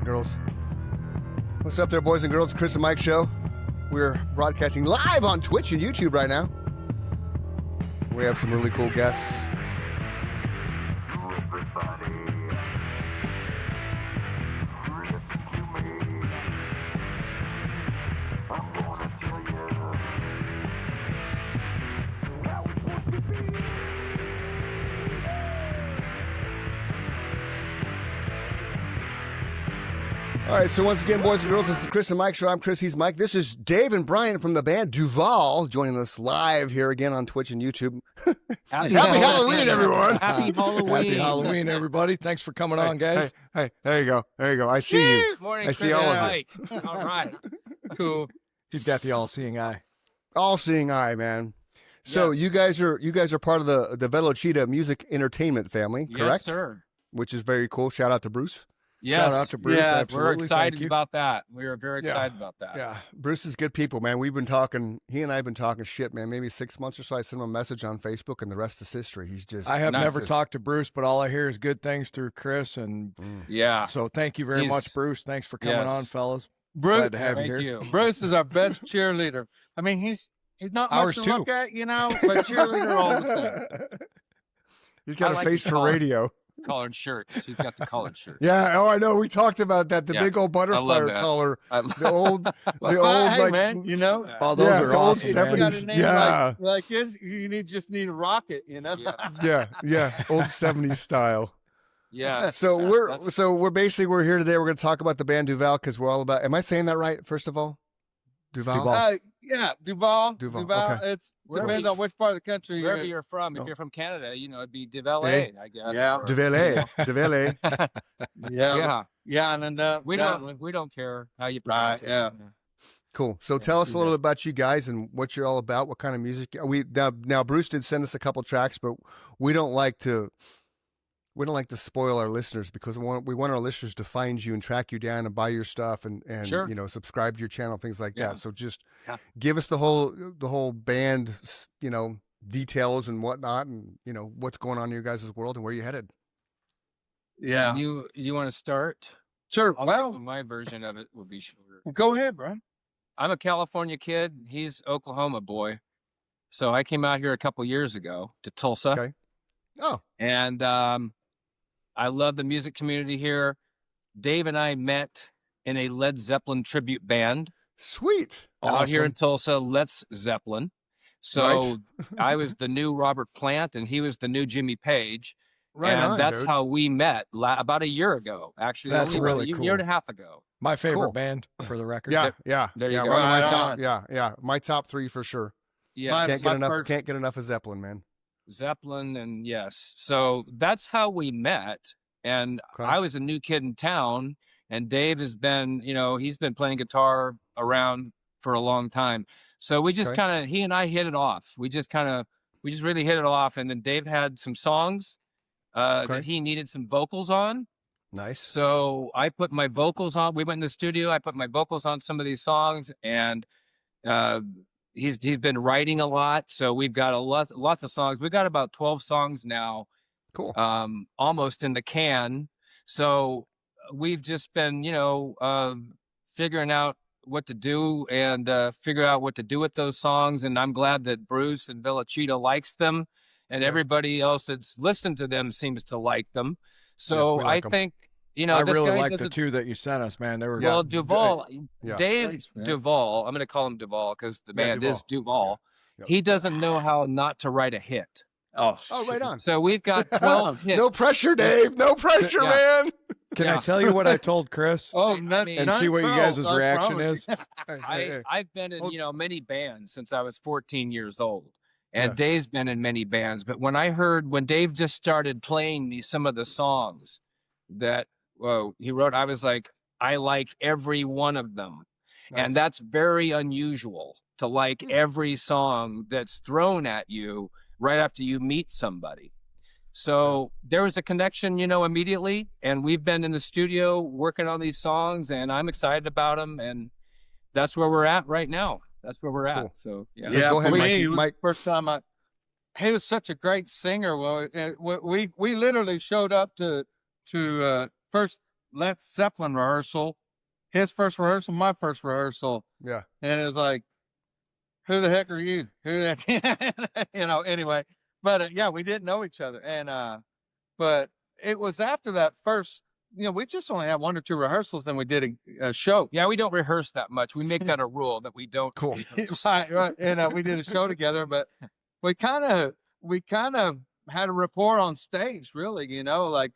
girls. What's up there, boys and girls? Chris and Mike Show. We're broadcasting live on Twitch and YouTube right now. We have some really cool guests. All right, so once again, boys and girls, this is the Chris and Mike Show. I'm Chris, he's Mike. This is Dave and Brian from the band Duval joining us live here again on Twitch and YouTube. Happy Halloween, everyone. Happy Halloween. Happy Halloween, everybody. Thanks for coming on, guys. Hey, there you go. There you go. I see you. Morning, I see all of you. All right. Cool. He's got the all-seeing eye. All-seeing eye, man. So Yes. you guys are part of the Velocita Music Entertainment family, correct? Yes, sir. Which is very cool. Shout out to Bruce. Yes. Shout out to Bruce. Yes, Absolutely. we're excited Thank you. about that. We are very excited about that. Yeah, Bruce is good people, man. We've been talking. He and I have been talking shit, man. Maybe 6 months or so. I sent him a message on Facebook, and the rest is history. He's just. I have Nice. never talked to Bruce, but all I hear is good things through Chris. And Yeah. so thank you very He's- much, Bruce. Thanks for coming Yes. on, fellas. Bruce, Glad to have you Thank here. you. Bruce is our best cheerleader. I mean, he's not much Ours to too. look at, you know, but cheerleader all the time. He's got I a like face to for call it- radio. Collared shirts. He's got the collared shirt. Yeah. Oh, I know. We talked about that. The Yeah, big old butterfly that. collar. I The old. The Well, old hey, like. man, you know, Oh, those Yeah, are the old awesome, you man. got 70s. a name Yeah. like this, you just need a rocket, you know. Yeah. Yeah. Old 70s style. Yes. So That's- we're here today. We're going to talk about the band Duval because we're all about. Am I saying that right? First of all, Duval. Duval. Yeah, Duval. Duval, okay. It Wherever depends you- on which part of the country wherever you're you're from. If No. you're from Canada, you know, it'd be Duval, Eh? I guess. Yeah. or- Devele. Devele. Yeah. Yeah. And then We don't care how you pronounce it. yeah. Cool. So tell us a little bit about you guys and what you're all about. What kind of music? Now Bruce did send us a couple tracks, but we don't like to spoil our listeners because we want our listeners to find you and track you down and buy your stuff and Sure. you know, subscribe to your channel, things like Yeah. that. So just Yeah. give us the whole band, you know, details and whatnot, and you know what's going on in your guys' world and where you headed. Yeah. You want to start? Sure. Well, Well, my version of it will be shorter. go ahead, bro. I'm a California kid. He's Oklahoma boy. So I came out here a couple years ago to Tulsa. Okay. Oh, And I love the music community here. Dave and I met in a Led Zeppelin tribute band sweet. out here in Awesome. Tulsa, Let's Zeppelin. So I was the new Robert Plant and he was the new Jimmy Page. Right and on, that's dude. how we met about a year ago, actually. That's only about really a cool. year and a half ago. My favorite Cool. band, for the record. Yeah, yeah, There you yeah. go. One of my Right top, on. yeah. My top 3 for sure. Yeah. My- Can't get enough of Zeppelin, man. Zeppelin and yes. So that's how we met. And Okay. I was a new kid in town and Dave has been, you know, he's been playing guitar around for a long time. So we just Okay. he and I hit it off. We just really hit it off. And then Dave had some songs Okay. that he needed some vocals on. Nice. So I put my vocals on. We went in the studio. I put my vocals on some of these songs, and he's been writing a lot. So we've got lots of songs. We've got about 12 songs now, Cool. almost in the can. So we've just been, figuring out what to do and figure out what to do with those songs. And I'm glad that Bruce and Velocita likes them, and Yeah. everybody else that's listened to them seems to like them. So we like I 'em. think, I this really guy like the doesn't. 2 that you sent us, man. They were Well, Duval, Yeah. Dave Thanks, man. Duval, I'm going to call him Duval because the Yeah, band is Duval. Yeah. He doesn't know how not to write a hit. Oh, Oh, right on. So we've got 12 hits. No pressure, Dave. No pressure, Yeah. man. Can Yeah. I tell you what I told Chris? Oh, I not, mean- And not see what you proud, guys' I reaction promise is? you. I've been in, Oh. many bands since I was 14 years old. And Yeah. Dave's been in many bands. But when Dave just started playing me some of the songs that he wrote, I was like, I like every one of them. And Nice. that's very unusual to like every song that's thrown at you right after you meet somebody. So there was a connection, immediately. And we've been in the studio working on these songs and I'm excited about them. And that's where we're at right now. That's where we're at. Cool. So, yeah. Yeah, go ahead, for Mikey. me, it was Mike. the first time he was such a great singer. Well, we literally showed up to first Led Zeppelin rehearsal, his first rehearsal, my first rehearsal. Yeah. And it was like, who the heck are you? Who that, anyway, but yeah, we didn't know each other. And, but it was after that first, we just only had 1 or 2 rehearsals, and we did a show. Yeah, we don't rehearse that much. We make that a rule that we don't. Cool. Right. And we did a show together, but we kind of had a rapport on stage, really, Not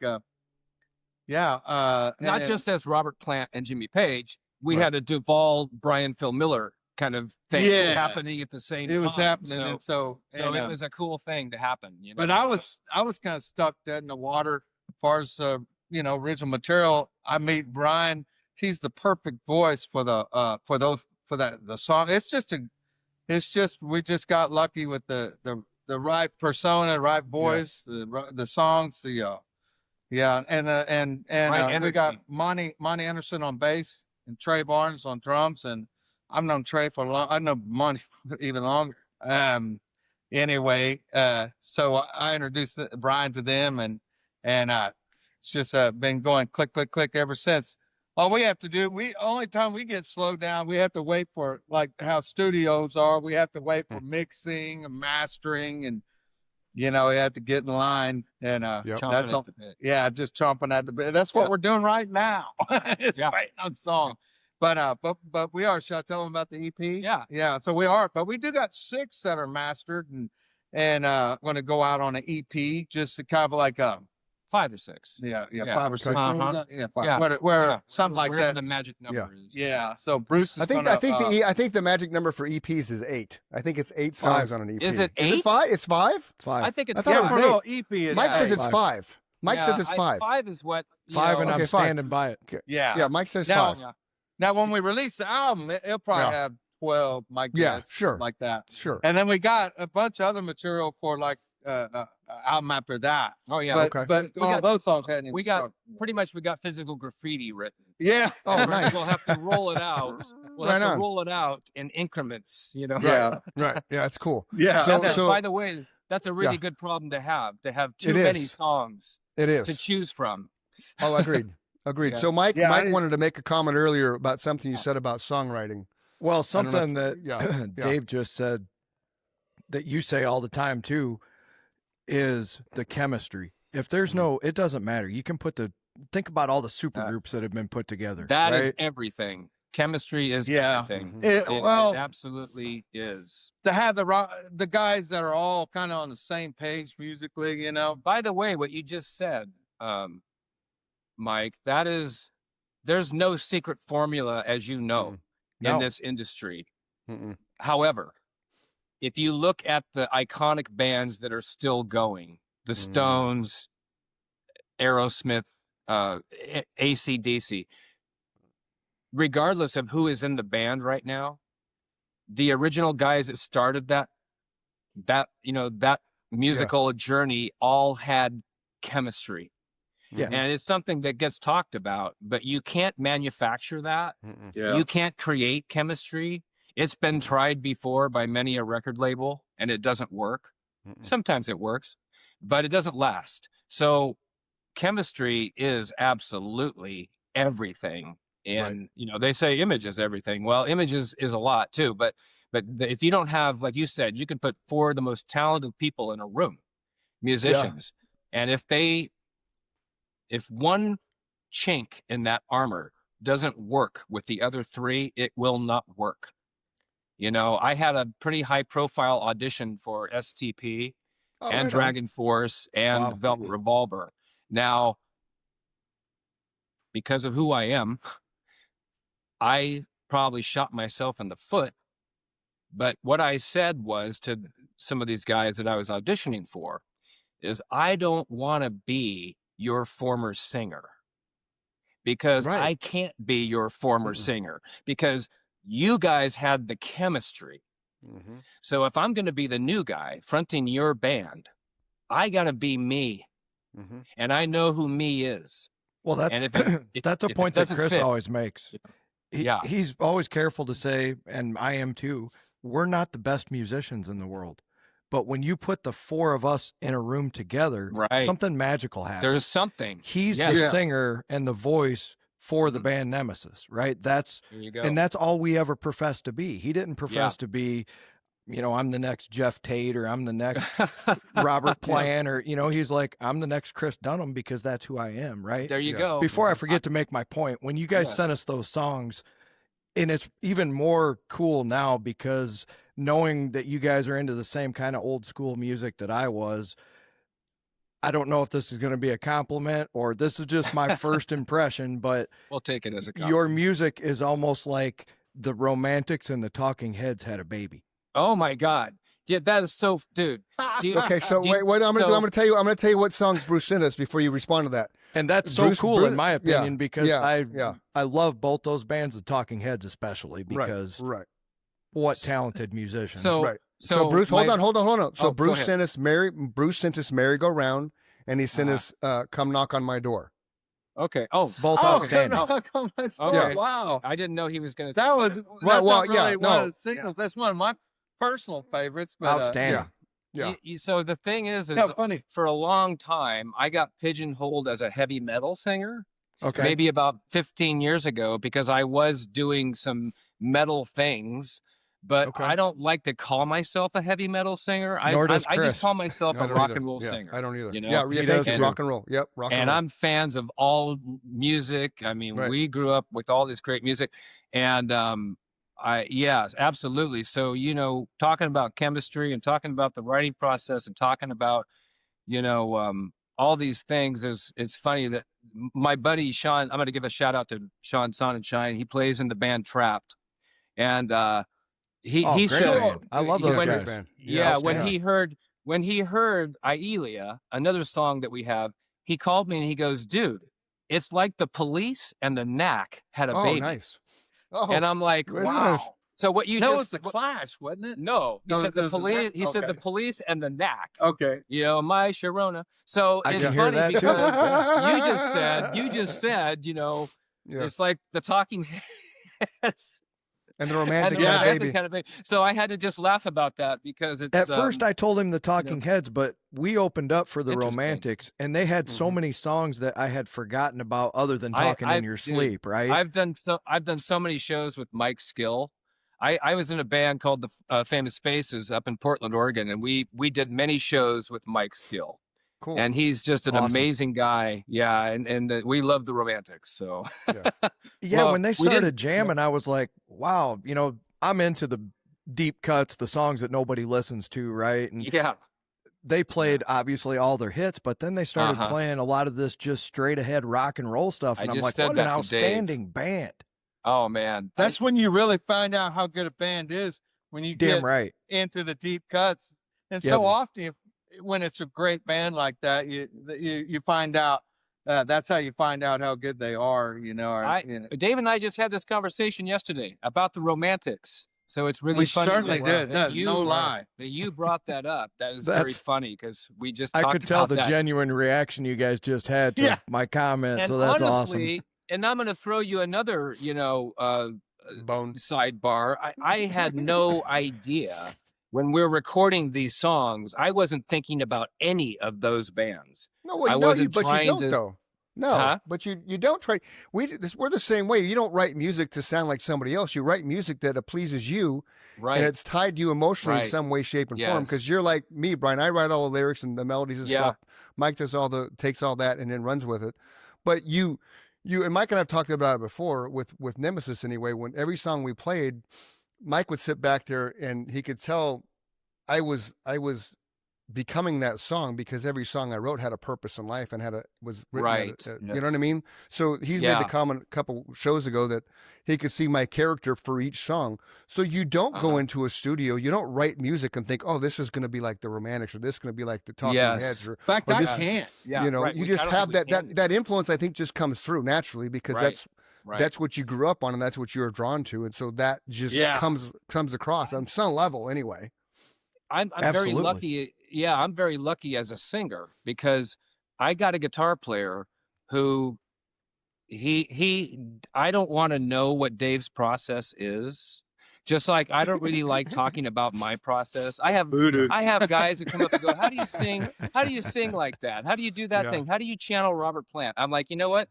just as Robert Plant and Jimmy Page. We had a Duval, Brian, Phil Miller kind of thing happening at the same time. It was happening. So, and it was a cool thing to happen. But I was kind of stuck dead in the water as far as, original material. I meet Brian. He's the perfect voice for the song. It's just, we just got lucky with the right persona, right voice, the songs, and we got Monty Anderson on bass and Trey Barnes on drums, and I've known Trey for a long. I know Monty even longer. Anyway, so I introduced Brian to them, and it's just been going click, click, click ever since. All we have to do, only time we get slowed down, we have to wait for, like how studios are. We have to wait for mixing and mastering, and we have to get in line, and that's all. Yeah, just chomping at the bit. That's what we're doing right now. It's waiting on song. But we are. Should I tell them about the EP? Yeah. So we are, but we do got 6 that are mastered, and going to go out on an EP, just to kind of like 5 or 6. Yeah, 5 or 6. Uh-huh. Yeah, 5. Where something like Wherever that. the magic number is. Yeah. So Bruce is I think the magic number for EPs is 8. I think it's 8 songs on an EP. Is it 8? Is it 5? It's 5? 5. I think it's I thought it was 8. no, EP is Mike says 8. it's 5. Mike says it's 5. 5 is what. 5, and okay, I'm 5. standing by it. Yeah. Yeah, Mike says Now- 5. Now, when we release the album, it'll probably have 12, my guess. Yeah, sure. Like that. Sure. And then we got a bunch of other material for like album after that. Oh yeah. But, okay. but We all got- those songs hadn't even We got started. pretty much physical graffiti written. Yeah. Oh, nice. We'll have to roll it out. We'll Right have to on. roll it out in increments. Yeah. Right. Yeah, it's cool. Yeah. So- And then, by the way, that's a really good problem to have too It many is. songs It to is. choose from. Oh, agreed. Agreed. Yeah. So Mike Yeah, wanted to make a comment earlier about something you said about songwriting. Well, don't know something if- that yeah. Dave just said that you say all the time too is the chemistry. If there's no, it doesn't matter. You can think about all the super groups that have been put together. That is right? everything. Chemistry is Yeah. everything. Mhm. It absolutely is. To have the guys that are all kind of on the same page musically, By the way, what you just said, Mike, there's no secret formula, as you know, in No. this industry. Mm-mm. However, if you look at the iconic bands that are still going, the Stones, Aerosmith, AC/DC, regardless of who is in the band right now, the original guys that started that musical journey all had chemistry. Yeah. And it's something that gets talked about, but you can't manufacture that. Mm-mm. Yeah. You can't create chemistry. It's been tried before by many a record label, and it doesn't work. Mm-mm. Sometimes it works, but it doesn't last. So chemistry is absolutely everything. And, they say image is everything. Well, image is a lot too, but if you don't have, like you said, you can put 4 of the most talented people in a room, musicians. And if one chink in that armor doesn't work with the other 3, it will not work. I had a pretty high profile audition for STP Oh, and right on. Dragon Force and Wow. Velvet Revolver. Now, because of who I am, I probably shot myself in the foot. But what I said was to some of these guys that I was auditioning for is I don't want to be your former singer, because Right. I can't be your former singer, because you guys had the chemistry. Mhm. So if I'm going to be the new guy fronting your band, I got to be me. Mhm. And I know who me is. Well, that's And if that's a if it point that doesn't Chris fit- always makes. He's always careful to say, and I am too, we're not the best musicians in the world, but when you put the four of us in a room together, Right. something magical happens. There's something. He's Yes. the Yeah. singer and the voice for the Mhm. band Nemesis, right? That's There you go. and that's all we ever professed to be. He didn't profess Yeah. to be, I'm the next Jeff Tate, or I'm the next Robert Plant, or he's like, I'm the next Chris Dunham, because that's who I am, right? There you Yeah. go. Before I forget to make my point, when you guys Yes. sent us those songs, and it's even more cool now because knowing that you guys are into the same kind of old school music that I was, I don't know if this is going to be a compliment or this is just my first impression, but We'll take it as a compliment. your music is almost like the Romantics and the Talking Heads had a baby. Oh my God. Yeah, that is so, dude. do you- Okay, so do you- wait. I'm so- gonna tell you what songs Bruce sent us before you respond to that. And that's so Bruce- cool Bruce- in my opinion, yeah, because yeah. I love both those bands, the Talking Heads especially, because Right. what talented musicians. So, Right. so, So Bruce, hold on. So Oh, go Bruce ahead. sent us Bruce sent us Merry Go Round, and he sent us Come Knock on My Door. Okay. Oh, both Oh, outstanding. Okay. Wow. I didn't know he was going to. That was Well, not yeah, really one no. of the singles. That's one of my personal favorites. But, Outstanding. Yeah. So the thing is funny. for a long time, I got pigeonholed as a heavy metal singer. Okay. Maybe about 15 years ago, because I was doing some metal things, but Okay. I don't like to call myself a heavy metal singer. Nor does I Chris. just call myself I a don't rock either. and roll Yeah, singer. I don't either. you know? Yeah, He thank does you. too. Rock and roll. Yep, rock and And roll. I'm fans of all music. I mean, Right. we grew up with all this great music, and yes, absolutely. So talking about chemistry and talking about the writing process and talking about all these things it's funny that my buddy Sean, I'm going to give a shout out to Sean Sonnenschein. He plays in the band Trapped, and he great said, band. I love those when- guys. Band. yeah, outstanding. when he heard Aelia, another song that we have, he called me and he goes, dude, it's like the Police and the Knack had a Oh, baby. nice. Oh, And I'm like, very wow. nice. So what you That just was the Clash, wasn't it? no, he No, said it the was the police. Knack? He said the Okay. Police and the Knack. Okay. My Sharona. So I it's can hear funny that too. because you just said, yeah. it's like the Talking Heads And the and Romantics the had a Romantics baby. had a baby. So I had to just laugh about that because it's At first, I told him the Talking Heads, but we opened up for the Interesting. Romantics, and they had so Mhm. many songs that I had forgotten about, other than I- talking I- in your dude, sleep, right? I've done so many shows with Mike Skill. I was in a band called the Famous Faces up in Portland, Oregon, and we did many shows with Mike Skill. Cool. And he's just an Awesome. amazing guy. Yeah, and we love the Romantics. So Yeah, Well, when they we started didn't- jamming, I was like, wow, I'm into the deep cuts, the songs that nobody listens to, right? And yeah, they played obviously all their hits, but then they started Uh-huh. playing a lot of this just straight ahead rock and roll stuff. I And I'm just like, said what an that to Dave. outstanding band. oh man, That's when you really find out how good a band is, when you Damn get right. into the deep cuts. And Yep. so often, when it's a great band like that, you find out. That's how you find out how good they are. Dave and I just had this conversation yesterday about the Romantics. So it's really we funny. certainly Wow. did. that No, you- no lie. that you brought that up. That is That's- very funny because we just I talked could tell about the that. genuine reaction you guys just had to Yeah. my comment, And so that's honestly, and I'm going to throw you another, Bone. sidebar. I had no idea when we're recording these songs. I wasn't thinking about any of those bands. No, well, I you know, wasn't but you trying don't to- though. No, Huh? but you don't try. We're the same way. You don't write music to sound like somebody else. You write music that pleases you, Right. and it's tied to you emotionally in Right. some way, shape, and form. Yes. Because you're like me, Brian. I write all the lyrics and the melodies and Yeah. stuff. Mike takes all that and then runs with it. But you and Mike and I've talked about it before with Nemesis anyway. When every song we played, Mike would sit back there and he could tell I was becoming that song because every song I wrote had a purpose in life and was written Right. you know what I mean? So he's made Yeah. the comment a couple shows ago that he could see my character for each song. So you don't go Uh-huh. into a studio, you don't write music and think, oh, this is going to be like the Romantics or this is going to be like the Talking Yes. Heads or In fact, Or I just- can't. Yeah. you know, right. you We- just I don't have think we can. that influence. I think just comes through naturally because Right. Right. that's what you grew up on and that's what you're drawn to, and so that just Yeah. comes across on some level anyway. I'm very Absolutely. lucky. Yeah, I'm very lucky as a singer because I got a guitar player who I don't want to know what Dave's process is Just like I don't really like talking about my process. I have guys that come up and go, "How do you sing? How do you sing like that? How do you do that thing? How do you channel Robert Plant?" I'm like, you know what?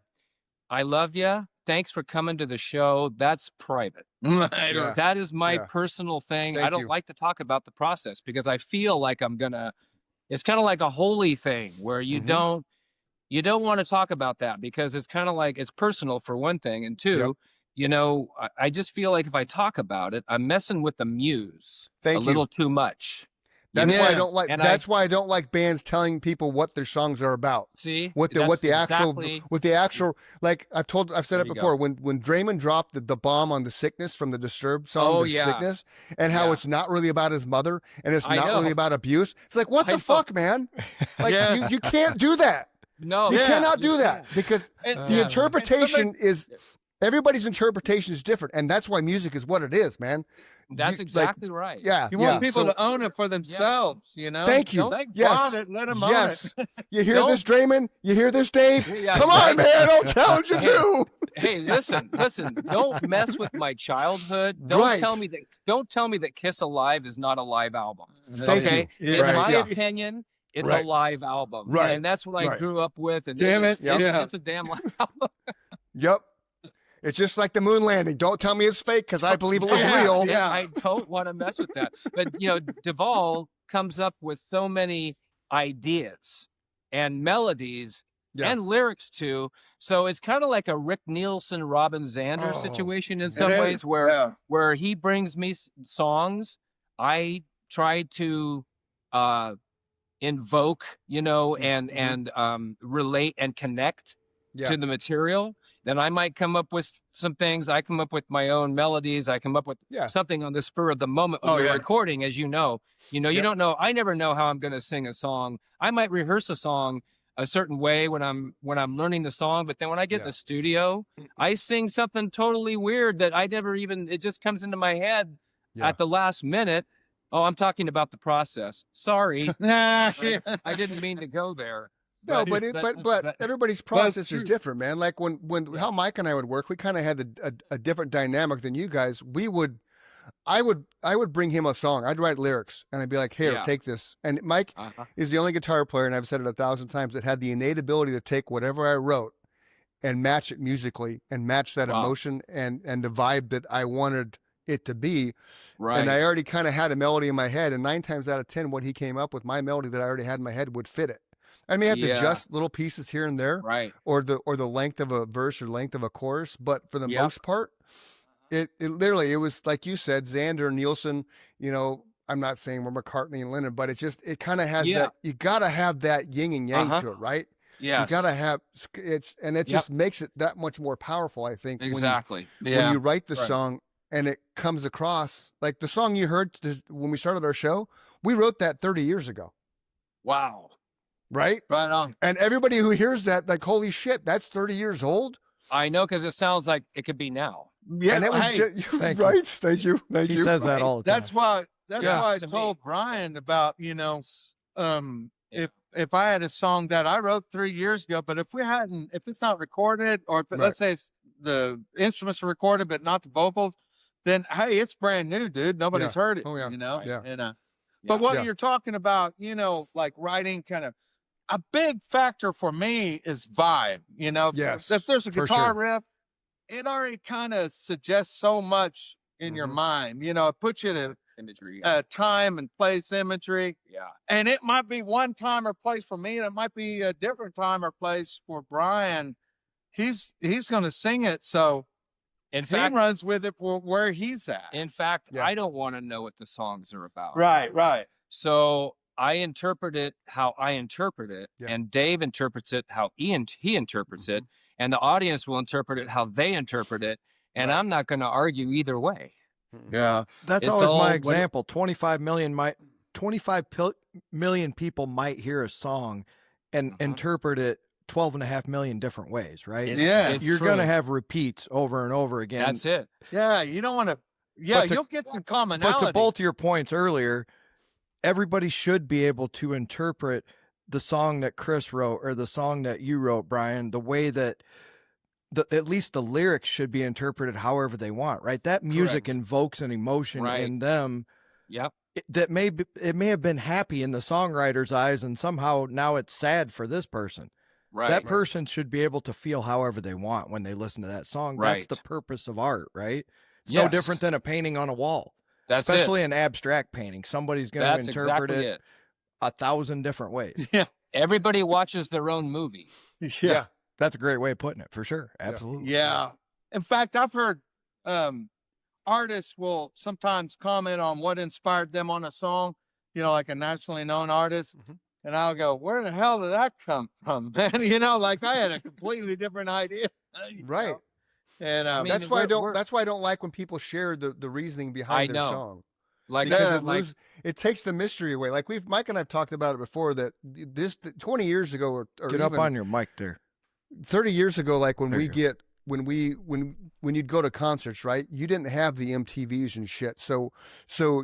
I love you. Thanks for coming to the show. That's private. Yeah. That is my Yeah. personal thing. Thank I don't you. like to talk about the process because I feel like it's kind of like a holy thing where you don't want to talk about that because it's kind of like it's personal for one thing. And two, I just feel like if I talk about it, I'm messing with the muse Thank a you. little too much. That's why I don't like. And That's why I don't like bands telling people what their songs are about. See what the actual like I've said There it you before go. when Draymond dropped the bomb on the Sickness from the Disturbed song, Oh, the yeah. Sickness, and how Yeah. it's not really about his mother and it's I not know. really about abuse. It's like what I the know. fuck, man? Like Yeah. you can't do that. No, You cannot you do that can't. because And- the Yes. interpretation is everybody's interpretation is different, and that's why music is what it is, man. That's You- exactly right. Yeah, You yeah. want people So- to own it for themselves, you know? Thank you. Don't they Yes. bought it, let them Yes. own it. You hear Don't- this, Draymond? You hear this, Dave? Yeah, Come on, right. man! I'll challenge you too. Hey, listen. Don't mess with my childhood. Right. Don't tell me that Kiss Alive is not a live album. Thank Okay? you. In Right, my yeah. opinion, it's Right. a live album. Right. And that's what I Right. grew up with. And Damn it's, it. it's, Yeah. it's a damn live album. Yep. It's just like the moon landing. Don't tell me it's fake because I believe it was Yeah. real. Yeah. I don't want to mess with that. But Duval comes up with so many ideas and melodies Yeah. and lyrics too. So it's kind of like a Rick Nielsen, Robin Zander Oh, situation in some It is. ways, where Yeah. where he brings me songs. I try to invoke, and relate and connect Yeah. to the material. Then I might come up with some things. I come up with my own melodies. I come up with Yeah. something on the spur of the moment when Oh, we're yeah. recording, as you know. You Yep. don't know. I never know how I'm going to sing a song. I might rehearse a song a certain way when I'm learning the song, but then when I get in Yeah. the studio, I sing something totally weird that I never even. It just comes into my head Yeah. at the last minute. Oh, I'm talking about the process. Sorry, Nah. I didn't mean to go there. No, but everybody's process is true. different, man. Like when how Mike and I would work, we kind of had a different dynamic than you guys. I would bring him a song. I'd write lyrics and I'd be like, "Here, Yeah. take this." And Mike Uh-huh. is the only guitar player, and I've said it 1,000 times, that had the innate ability to take whatever I wrote and match it musically and match that Wow. emotion and the vibe that I wanted it to be. Right. And I already kind of had a melody in my head, and 9 times out of 10, what he came up with, my melody that I already had in my head would fit it. I may have to Yeah. adjust little pieces here and there, Right. or the length of a verse or length of a chorus, but for the Yep. most part, it literally, it was like you said, Xander, Nielsen. I'm not saying we're McCartney and Lennon, but it kind of has Yeah. that. You gotta have that yin and yang Uh-huh. to it, right? Yes. You gotta have it Yep. just makes it that much more powerful. I think Exactly. when you write the Right. song and it comes across like the song you heard when we started our show. We wrote that 30 years ago, Wow. right? Right on. And everybody who hears that, like, holy shit, that's 30 years old. I know, because it sounds like it could be now. Yeah, And it was hey, Thank you. right. Thank you. Thank He you. says that all the time. that's why Yeah. I To told me. Brian about, if I had a song that I wrote 3 years ago, but if it's not recorded, or if Right. let's say the instruments are recorded but not the vocals, then hey, it's brand new, dude. Nobody's heard it. Oh, yeah. Yeah. And but what Yeah. you're talking about, like writing, kind of a big factor for me is vibe. Yes, If there's a for guitar sure. riff, it already kind of suggests so much in your Mhm. mind. It puts you to Imagery. time and place imagery. Yeah. And it might be one time or place for me, and it might be a different time or place for Brian. He's going to sing it, so In he fact, runs with it for where he's at. Yeah. I don't want to know what the songs are about. Right. So I interpret it how I interpret it, Yeah. and Dave interprets it how he interprets it, and the audience will interpret it how they interpret it, and Right. I'm not going to argue either way. Yeah. That's It's always all my what- example. 25 million people might hear a song and Uh-huh. interpret it 12.5 million different ways, right? It's You're going to true. have repeats over and over again. That's it. Yeah, you don't want to. Yeah, But to- you'll get some But commonality. to both your points earlier, everybody should be able to interpret the song that Chris wrote or the song that you wrote, Brian, the way that at least the lyrics should be interpreted however they want, right? That music Correct. invokes an emotion Right. in them Yep. that it may have been happy in the songwriter's eyes, and somehow now it's sad for this person. Right. That person should be able to feel however they want when they listen to that song. That's the Right. purpose of art, right? It's no Yes. different than a painting on a wall, That's especially an abstract painting. Somebody's it. going to That's interpret exactly it 1,000 different ways. Yeah. Everybody watches their own movie. Yeah. That's a great way of putting it, for sure. Absolutely. Yeah. In fact, I've heard artists will sometimes comment on what inspired them on a song, like a nationally known artist. Mhm. And I'll go, where the hell did that come from, man? Like I had a completely different idea. Right. know? And I mean, That's why I don't. we're- That's why I don't like when people share the reasoning behind their know. song, Like, because Yeah, it takes the mystery away. Like Mike and I've talked about it before, that 20 years ago or Get even up on your mic there. 30 years ago, like when There we you go. get when you'd go to concerts, right? You didn't have the MTVs and shit, so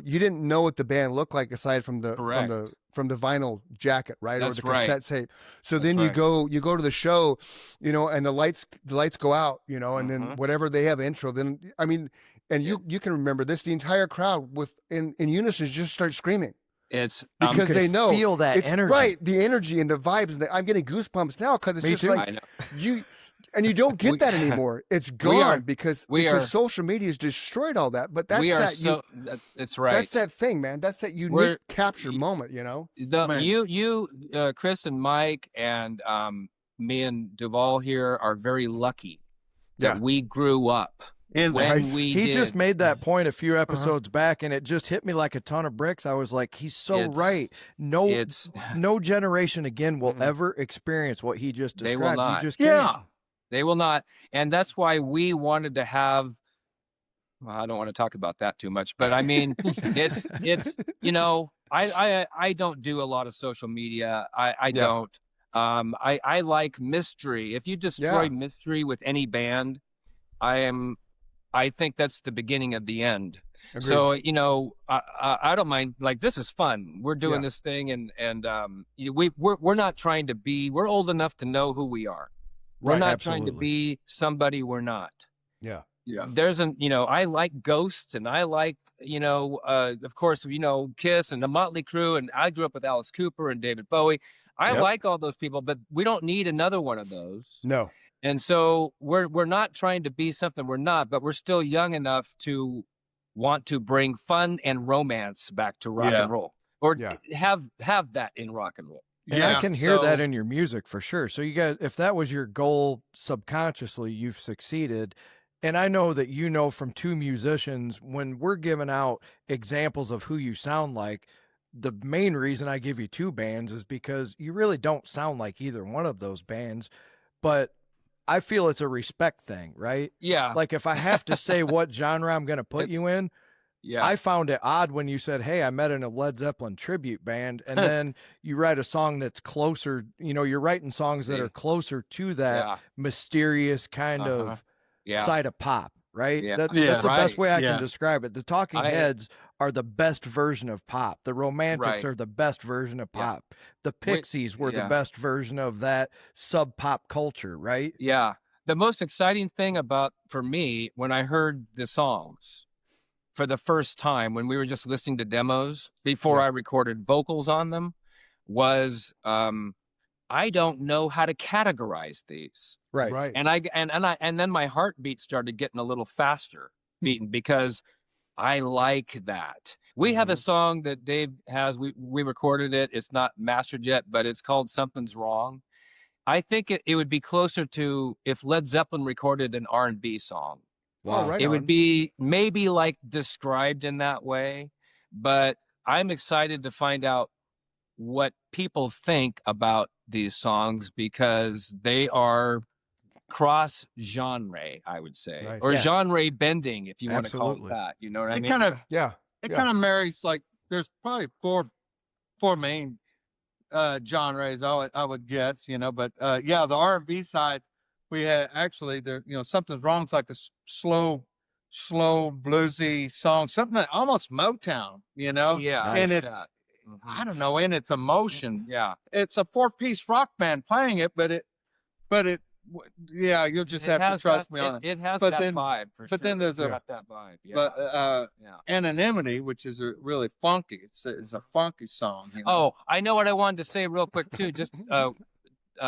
you didn't know what the band looked like aside from the Correct. from the vinyl jacket, right? That's or the right. cassette tape. So That's then right. you go to the show, and the lights go out, and then Mhm. whatever they have intro, then I mean, and you can remember this, the entire crowd in unison just start screaming. it's Because could they know feel that it's energy. right, the energy and the vibes. And I'm getting goosebumps now because it's Me just too. like I know. you don't get We- that anymore. It's We gone are- because we are- social media has destroyed all that. But that's we are that so. It's right. that's that thing, man. That's that unique We're- capture moment. You know. Man. You, Chris and Mike and me and Duval here are very lucky that Yeah. we grew up in when Right. we He did. just made that point a few episodes back, and it just hit me like a ton of bricks. I was like, he's so It's- right. No, It's no generation again will Mm-mm. ever experience what he just They described. will not. You just Yeah. can't. they will not, and that's why we wanted to have. Well, I don't want to talk about that too much, but I mean, it's I don't do a lot of social media. I Yeah. don't. I like mystery. If you destroy Yeah. mystery with any band, I think that's the beginning of the end. Agreed. So I don't mind. Like, this is fun. We're doing Yeah. this thing, and we're not trying to be. We're old enough to know who we are. We're Right, not trying to absolutely. be somebody we're not. Yeah. Yeah. There's I like Ghosts, and I like of course Kiss and the Motley Crue, and I grew up with Alice Cooper and David Bowie. I Yep. like all those people, but we don't need another one of those. No. And so we're not trying to be something we're not, but we're still young enough to want to bring fun and romance back to rock Yeah. and roll, or Yeah. have that in rock and roll. And I can hear that So- in your music for sure. So you guys, if that was your goal subconsciously, you've succeeded. And I know that from two musicians, when we're giving out examples of who you sound like, the main reason I give you two bands is because you really don't sound like either one of those bands. But I feel it's a respect thing, right? Yeah, Like if I have to say what genre I'm going to put you in, yeah, I found it odd when you said, "Hey, I met in a Led Zeppelin tribute band," and then you write a song that's closer. You're writing songs that See. are closer to that yeah, mysterious kind Uh-huh. of yeah. side of pop, right? Yeah. That's Yeah. the best Right. way I Yeah. can describe it. The Talking Heads are the best version of pop. The Romantics Right. are the best version of Yeah. pop. The Pixies were the yeah. best version of that sub pop culture, right? Yeah. The most exciting thing for me, when I heard the songs for the first time, when we were just listening to demos before Yeah. I recorded vocals on them, was I don't know how to categorize these. Right. Right. And then my heartbeat started getting a little faster beating because I like that. We have a song that Dave has. We recorded it. It's not mastered yet, but it's called "Something's Wrong." I think it would be closer to if Led Zeppelin recorded an R&B song. Wow. Right. It on. would be maybe like described in that way, but I'm excited to find out what people think about these songs because they are cross genre, I would say, Nice. or Yeah. genre bending, if you want to call it Absolutely. that. You know what I It mean? kind of Yeah. it Yeah. kind of marries, like there's probably four main genres I would guess, but yeah, the R&B side, we had actually there, Something's Wrong's like a slow bluesy song, something that almost Motown, Yeah, and like it's that. Mhm. I don't know, in its emotion. Yeah, It's a 4-piece rock band playing it, but Yeah, you'll just have to trust me on it. It has But that then- vibe for but sure. then there's It's a- got that vibe. Yeah. But yeah. Anonymity, which is really funky. It's a funky song. You know? Oh, I know what I wanted to say real quick too. Just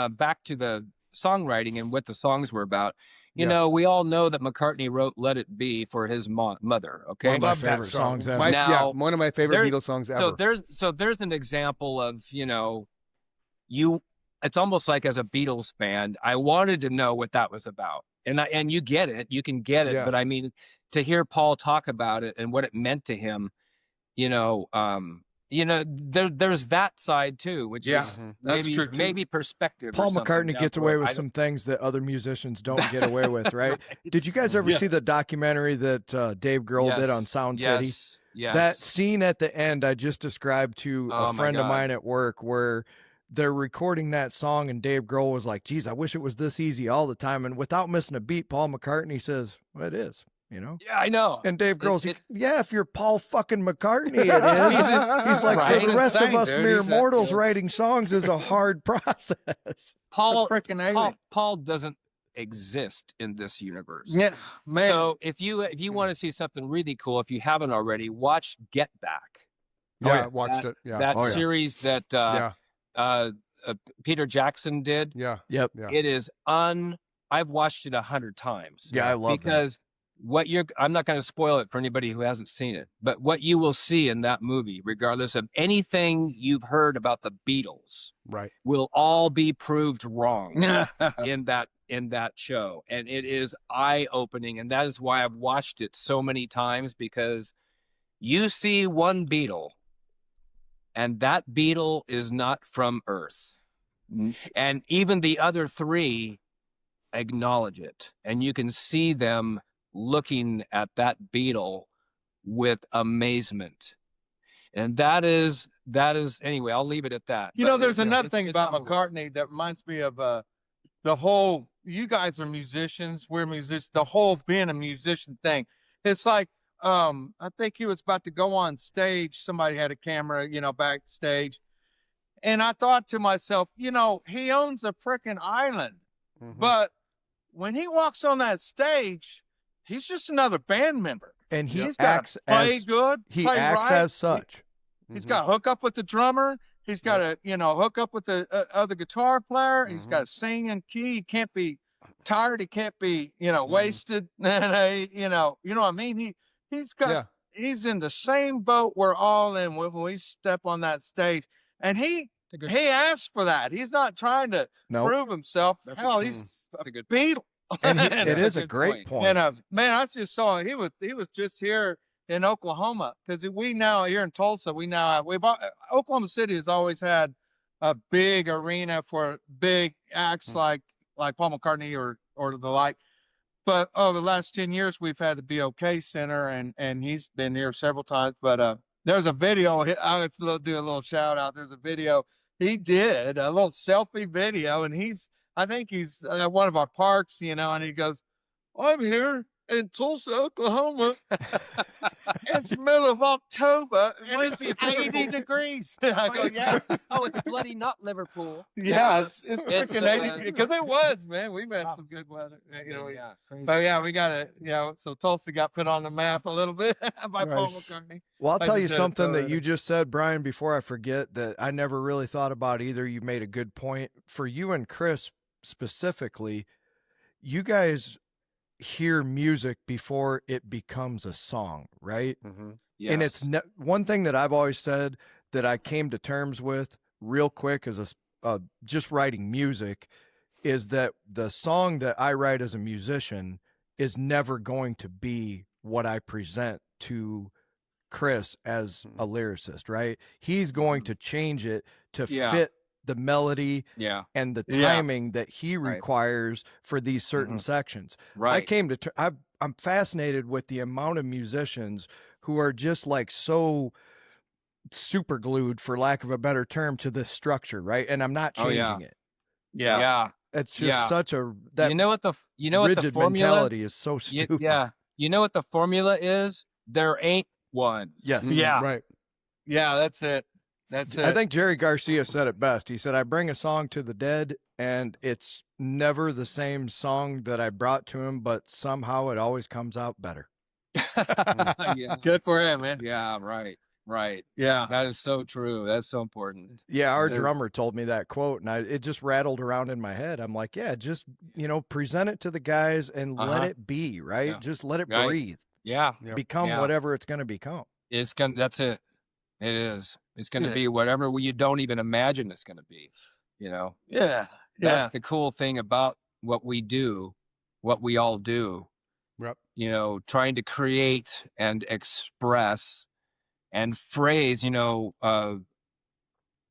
back to the songwriting and what the songs were about. You know, we all know that McCartney wrote "Let It Be" for his mother. Okay, One of my Love that favorite song. songs ever. Now, one of my favorite there- Beatles songs ever. So there's an example of you. It's almost like as a Beatles fan, I wanted to know what that was about, and you get it. You can get it, Yeah. but I mean, to hear Paul talk about it and what it meant to him, there's that side too, which Yeah. is That's true, too. maybe perspective. or Paul something McCartney down gets the away road. with I some things that other musicians don't get away with, right? Right. Did you guys ever Yeah. see the documentary that Dave Grohl did on Sound City? Yes. Yes. That scene at the end I just described to Oh, a my friend of God. mine at work where they're recording that song and Dave Grohl was like, geez, I wish it was this easy all the time. And without missing a beat, Paul McCartney says, well, it is, Yeah, I know. And Dave Grohl's It- like, yeah, if you're Paul fucking McCartney, it is. He's like, Right? for the rest of Insane, us dude. mere He's mortals, that- writing songs is a hard process. Paul, freaking alien. Paul doesn't exist in this universe. Yeah, man. So if you want to see something really cool, if you haven't already, watch Get Back. Yeah, I watched it. Yeah. That Oh, yeah. series that yeah. Peter Jackson did. Yeah. Yep. Yeah. It is I've watched it 100 times. Yeah, I love that. because I'm not going to spoil it for anybody who hasn't seen it, but what you will see in that movie, regardless of anything you've heard about the Beatles, Right. will all be proved wrong in that show. And it is eye-opening. And that is why I've watched it so many times, because you see one Beatle, and that Beatle is not from Earth. And even the other three acknowledge it. And you can see them looking at that Beatle with amazement. And that is anyway, I'll leave it at that. You But know, there's it's- another it's- thing it's about unbelievable. McCartney that reminds me of the whole. You guys are musicians. We're musicians. The whole being a musician thing. It's like I think he was about to go on stage. Somebody had a camera, backstage, and I thought to myself, he owns a frickin' island, Mhm. but when he walks on that stage, he's just another band member. And he He's got acts to play as good, he play acts right. as such. He's Mhm. got to hook up with the drummer. He's got to, hook up with the other guitar player. He's got to sing in key. He can't be tired. He can't be, wasted. And you know what I mean? He's got, Yeah. he's in the same boat we're all in when we step on that stage. And he asked for that. He's not trying to No, prove himself. That's Hell, a- he's that's a good Beatle. and it That's is a a good great point. point. And man, I just saw he was just here in Oklahoma, because we now here in Tulsa Oklahoma City has always had a big arena for big acts like Paul McCartney or the like. But over the last 10 years, we've had the BOK Center, and he's been here several times. But there's a video. I'll have to do a little shout out. There's a video he did, a little selfie video, and I think he's at one of our parks, and he goes, "I'm here in Tulsa, Oklahoma. It's middle of October, and it's 80 degrees." I go, "Yeah, Oh, it's bloody not Liverpool. yeah, it's It's, freaking 80 because it was, man. We've had some good weather, Yeah, crazy. But yeah, we got it. So Tulsa got put on the map a little bit by Paul Nice. McCartney. Well, I'll I tell you just had to something throw that that you in. just said, Brian, before I forget, that I never really thought about either. You made a good point. For you and Chris specifically, you guys hear music before it becomes a song, right? Mhm. And it's one thing that I've always said that I came to terms with real quick as just writing music is that the song that I write as a musician is never going to be what I present to Chris as a lyricist, right? He's going to change it to Yeah. fit the melody yeah, and the Yeah. timing that he Right. requires for these certain sections. right. I came to I'm fascinated with the amount of musicians who are just like so super glued, for lack of a better term, to this structure, right? And I'm not Oh, yeah. changing it. yeah. It's just Yeah. such a that You know what the rigid formula? mentality is so stupid. You know what the formula is? There ain't one. Yes. Yeah. Right. Yeah, that's it. That's I it. think Jerry Garcia said it best. He said, I bring a song to the dead, and it's never the same song that I brought to him, but somehow it always comes out better. Yeah. Good for him, man. Yeah, right. Right. Yeah. That is so true. That's so important. Yeah, our There's- drummer told me that quote, and it just rattled around in my head. I'm like, yeah, just, present it to the guys and let Uh-huh. it be, right? Yeah. Just let it Right. breathe, Yeah. Yep. become Yeah. whatever it's going to become. That's it. It is. It's going to Yeah. be whatever you don't even imagine it's going to be, Yeah. That's the cool thing about what we do, what we all do, Yep. trying to create and express and phrase,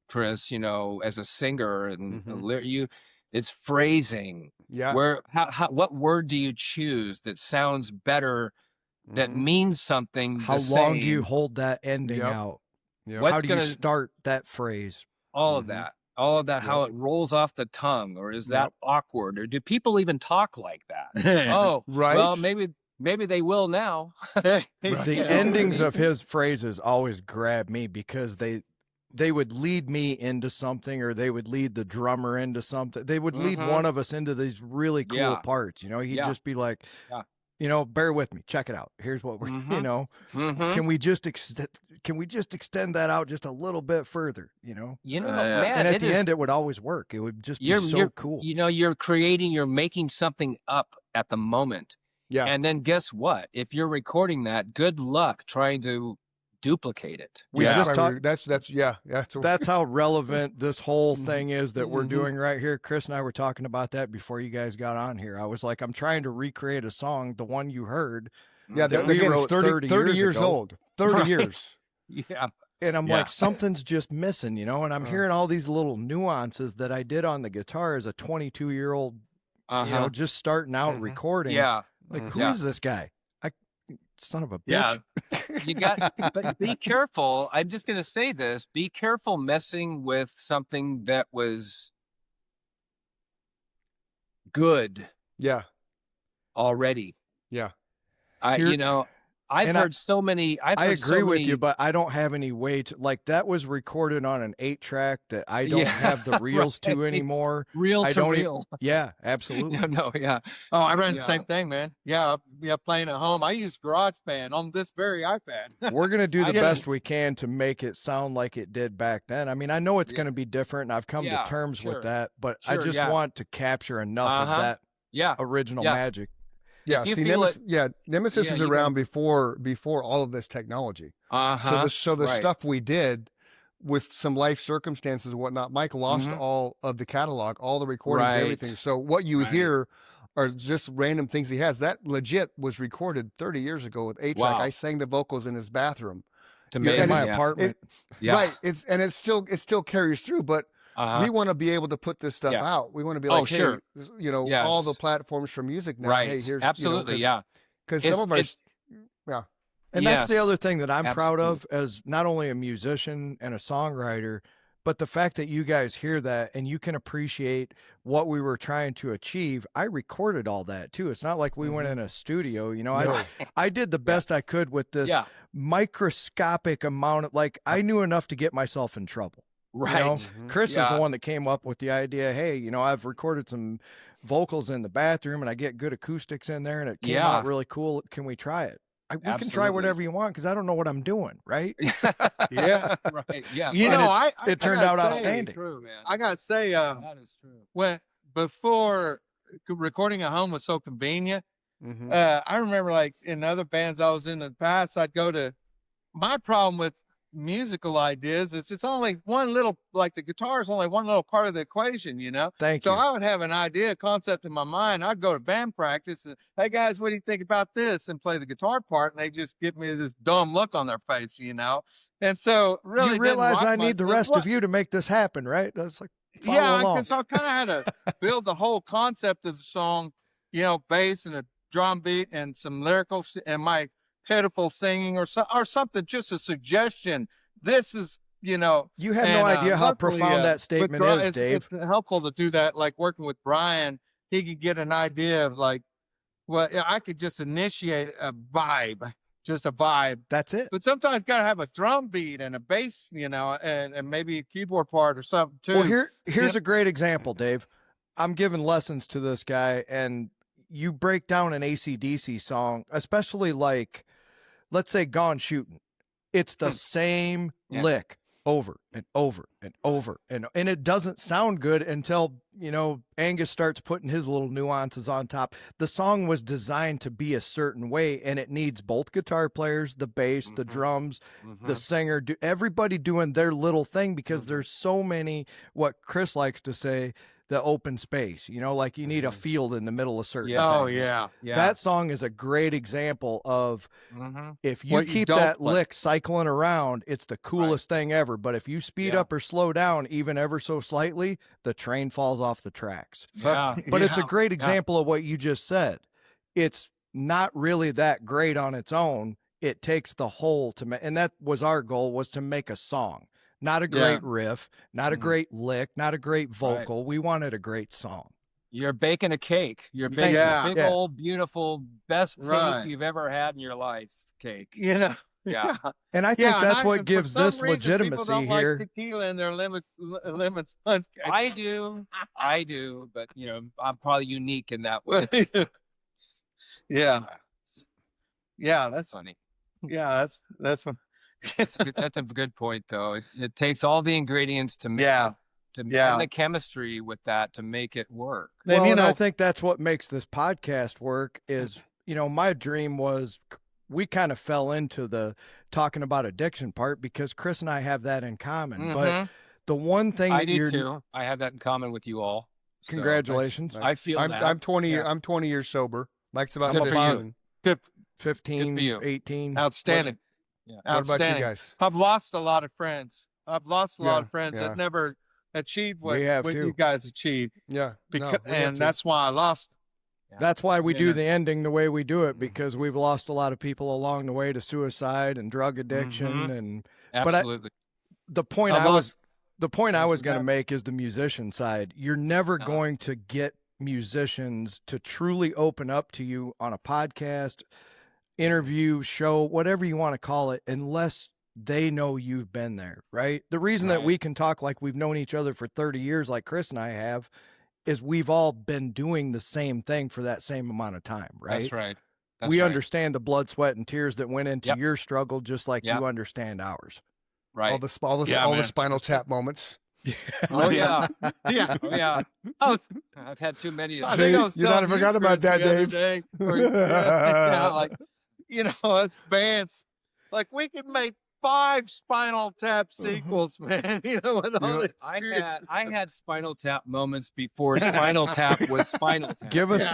Chris, as a singer and it's phrasing. Yeah. What word do you choose that sounds better, that Mhm. means something? How the long do you same? hold that ending Yep. out? Yep. What's How do you gonna- start that phrase? All of Mhm. that, all of that, Yep. how it rolls off the tongue, or is that Yep. awkward, or do people even talk like that? Oh, Right. well, maybe they will now. The You know? endings of his phrases always grab me because they would lead me into something, or they would lead the drummer into something. They would lead Mhm. one of us into these really cool Yeah. parts. He'd Yeah. just be like, Yeah. bear with me, check it out. Here's what we're, Mhm. can we just extend that out just a little bit further, Man, and at it the is. end, it would always work. It would just be You're so cool. you're making something up at the moment. Yeah. And then guess what? If you're recording that, good luck trying to duplicate it. We Yeah. just That's why talked. we- that's yeah. That's how relevant this whole Mhm. thing is that we're Mhm. doing right here. Chris and I were talking about that before you guys got on here. I was like, I'm trying to recreate a song, the one you heard, yeah. that Again, we it's wrote 30 years ago. old. 30 Right. years. Yeah. and I'm Yeah. like, something's just missing, and I'm Uh. hearing all these little nuances that I did on the guitar as a 22-year-old, Uh-huh. just starting out Mhm. recording. Yeah. Like, Mhm. who is this guy? Son of a bitch. Yeah. But be careful. I'm just going to say this. Be careful messing with something that was good Yeah. already. Yeah. Here- I've and I- heard so many. I agree with you, but I don't have any way to, like, that was recorded on an 8-track that I don't Yeah, have the reels to right. anymore. Real I to don't real. Yeah, absolutely. No, yeah. Oh, I ran the Yeah. same thing, man. Yeah, playing at home. I use GarageBand on this very iPad. We're going to do I the get it. best we can to make it sound like it did back then. I mean, I know it's Yeah. going to be different, and I've come Yeah, to terms sure. with that, but I Sure, just yeah. want to capture enough of Uh-huh. that Yeah. original Yeah. magic. Yeah. you See, feel Nemesis Yeah, is you around before all of this technology. Uh-huh. So the Right. stuff we did with some life circumstances and whatnot, Mike lost Mhm. all of the catalog, all the recordings, Right. everything. So what you Right. hear are just random things he has. That legit was recorded 30 years ago with 8-track. Wow. I sang the vocals in his bathroom. It's Yeah, amazing. and my it's- apartment. Yeah. Right. It still carries through, but Uh-huh. we want to be able to put this stuff Yeah. out. We want to be Oh, like, hey, sure. all the Yes. platforms for music now. Right. Hey, here's Absolutely. Yeah. Because It's- some of our it's- And that's the Yes. other thing that I'm proud Absolutely. of as not only a musician and a songwriter, but the fact that you guys hear that and you can appreciate what we were trying to achieve. I recorded all that too. It's not like we went in a studio, No. I did the best I could with this Yeah. microscopic amount of, like, I knew enough to get myself in trouble. Right. Mhm. Chris is Yeah. the one that came up with the idea, hey, I've recorded some vocals in the bathroom and I get good acoustics in there and it came Yeah. out really cool. Can we try it? We can try Absolutely. whatever you want because I don't know what I'm doing, right? Yeah. Right. Yeah. You And know, it turned I out gotta say, outstanding. True, man. I gotta say, That is true. when before recording at home was so convenient. Mhm. I remember, like, in other bands I was in the past, I'd go to. My problem with musical ideas is it's only one little, like, the guitar is only one little part of the equation, Thank So you. I would have an idea, concept in my mind. I'd go to band practice and, hey guys, what do you think about this? And play the guitar part, and they just give me this dumb look on their face, And so really, You didn't realize rock I much, need the but rest what- of you to make this happen, right? That's like, follow yeah, along. so I kind of had to build the whole concept of the song, bass and a drum beat and some lyrical and my pitiful singing or something, just a suggestion. This is, You had no and, idea how luckily, profound that with statement Brian, is, Dave. It's helpful to do that, like working with Brian. He could get an idea of, like, well, I could just initiate a vibe, just a vibe. That's it. But sometimes you gotta have a drum beat and a bass, and maybe a keyboard part or something too. Well, here's a great example, Dave. I'm giving lessons to this guy, and you break down an AC/DC song, especially like, let's say Gone Shooting. It's the same lick over and over and over. And it doesn't sound good until, Angus starts putting his little nuances on top. The song was designed to be a certain way, and it needs both guitar players, the bass, the drums, the singer, everybody doing their little thing, because there's so many, what Chris likes to say, the open space, like you need a field in the middle of certain things. Oh yeah. That song is a great example of if you What you keep don't that play. lick cycling around, it's the coolest thing ever. But if you speed up or slow down even ever so slightly, the train falls off the tracks. Yeah. But it's a great example of what you just said. It's not really that great on its own. It takes the whole to make, and that was our goal, was to make a song. Not a great riff, not a great lick, not a great vocal. We wanted a great song. You're baking a cake. You're baking a big old, beautiful, best cake you've ever had in your life. Cake. Yeah. And I think that's what gives for some this reason, legitimacy people don't here. Like tequila in their lemon sponge cake. I do, but I'm probably unique in that way. Yeah, that's Funny. Yeah, that's fun. That's a good point, though. It takes all the ingredients to make and the chemistry with that to make it work. Well, and I think that's what makes this podcast work is, my dream was, we kind of fell into the talking about addiction part because Chris and I have that in common. But the one thing I that do too. I have that in common with you all. So congratulations. I feel that. I'm 20 I'm 20 years sober. Mike's about Good for 15. Good. 15, Good for you. 18. Outstanding. What about you guys? I've lost a lot of friends. I've lost a lot of friends that never achieved what you guys achieved. Yeah. And that's why I lost. That's why we do the ending the way we do it, because we've lost a lot of people along the way to suicide and drug addiction. And absolutely. But the point I was going to make is the musician side. You're never going to get musicians to truly open up to you on a podcast, interview, show, whatever you want to call it, unless they know you've been there, right? The reason that we can talk like we've known each other for 30 years, like Chris and I have, is we've all been doing the same thing for that same amount of time, right? That's right. We understand the blood, sweat, and tears that went into your struggle, just like you understand ours. Right. All the Spinal Tap moments. Oh yeah. Yeah. Oh yeah. I've had too many of See, those. you not forgot about that, Dave. Us bands, like we could make 5 Spinal Tap sequels, man. With all the I had Spinal Tap moments before Spinal Tap was Spinal Tap. Give us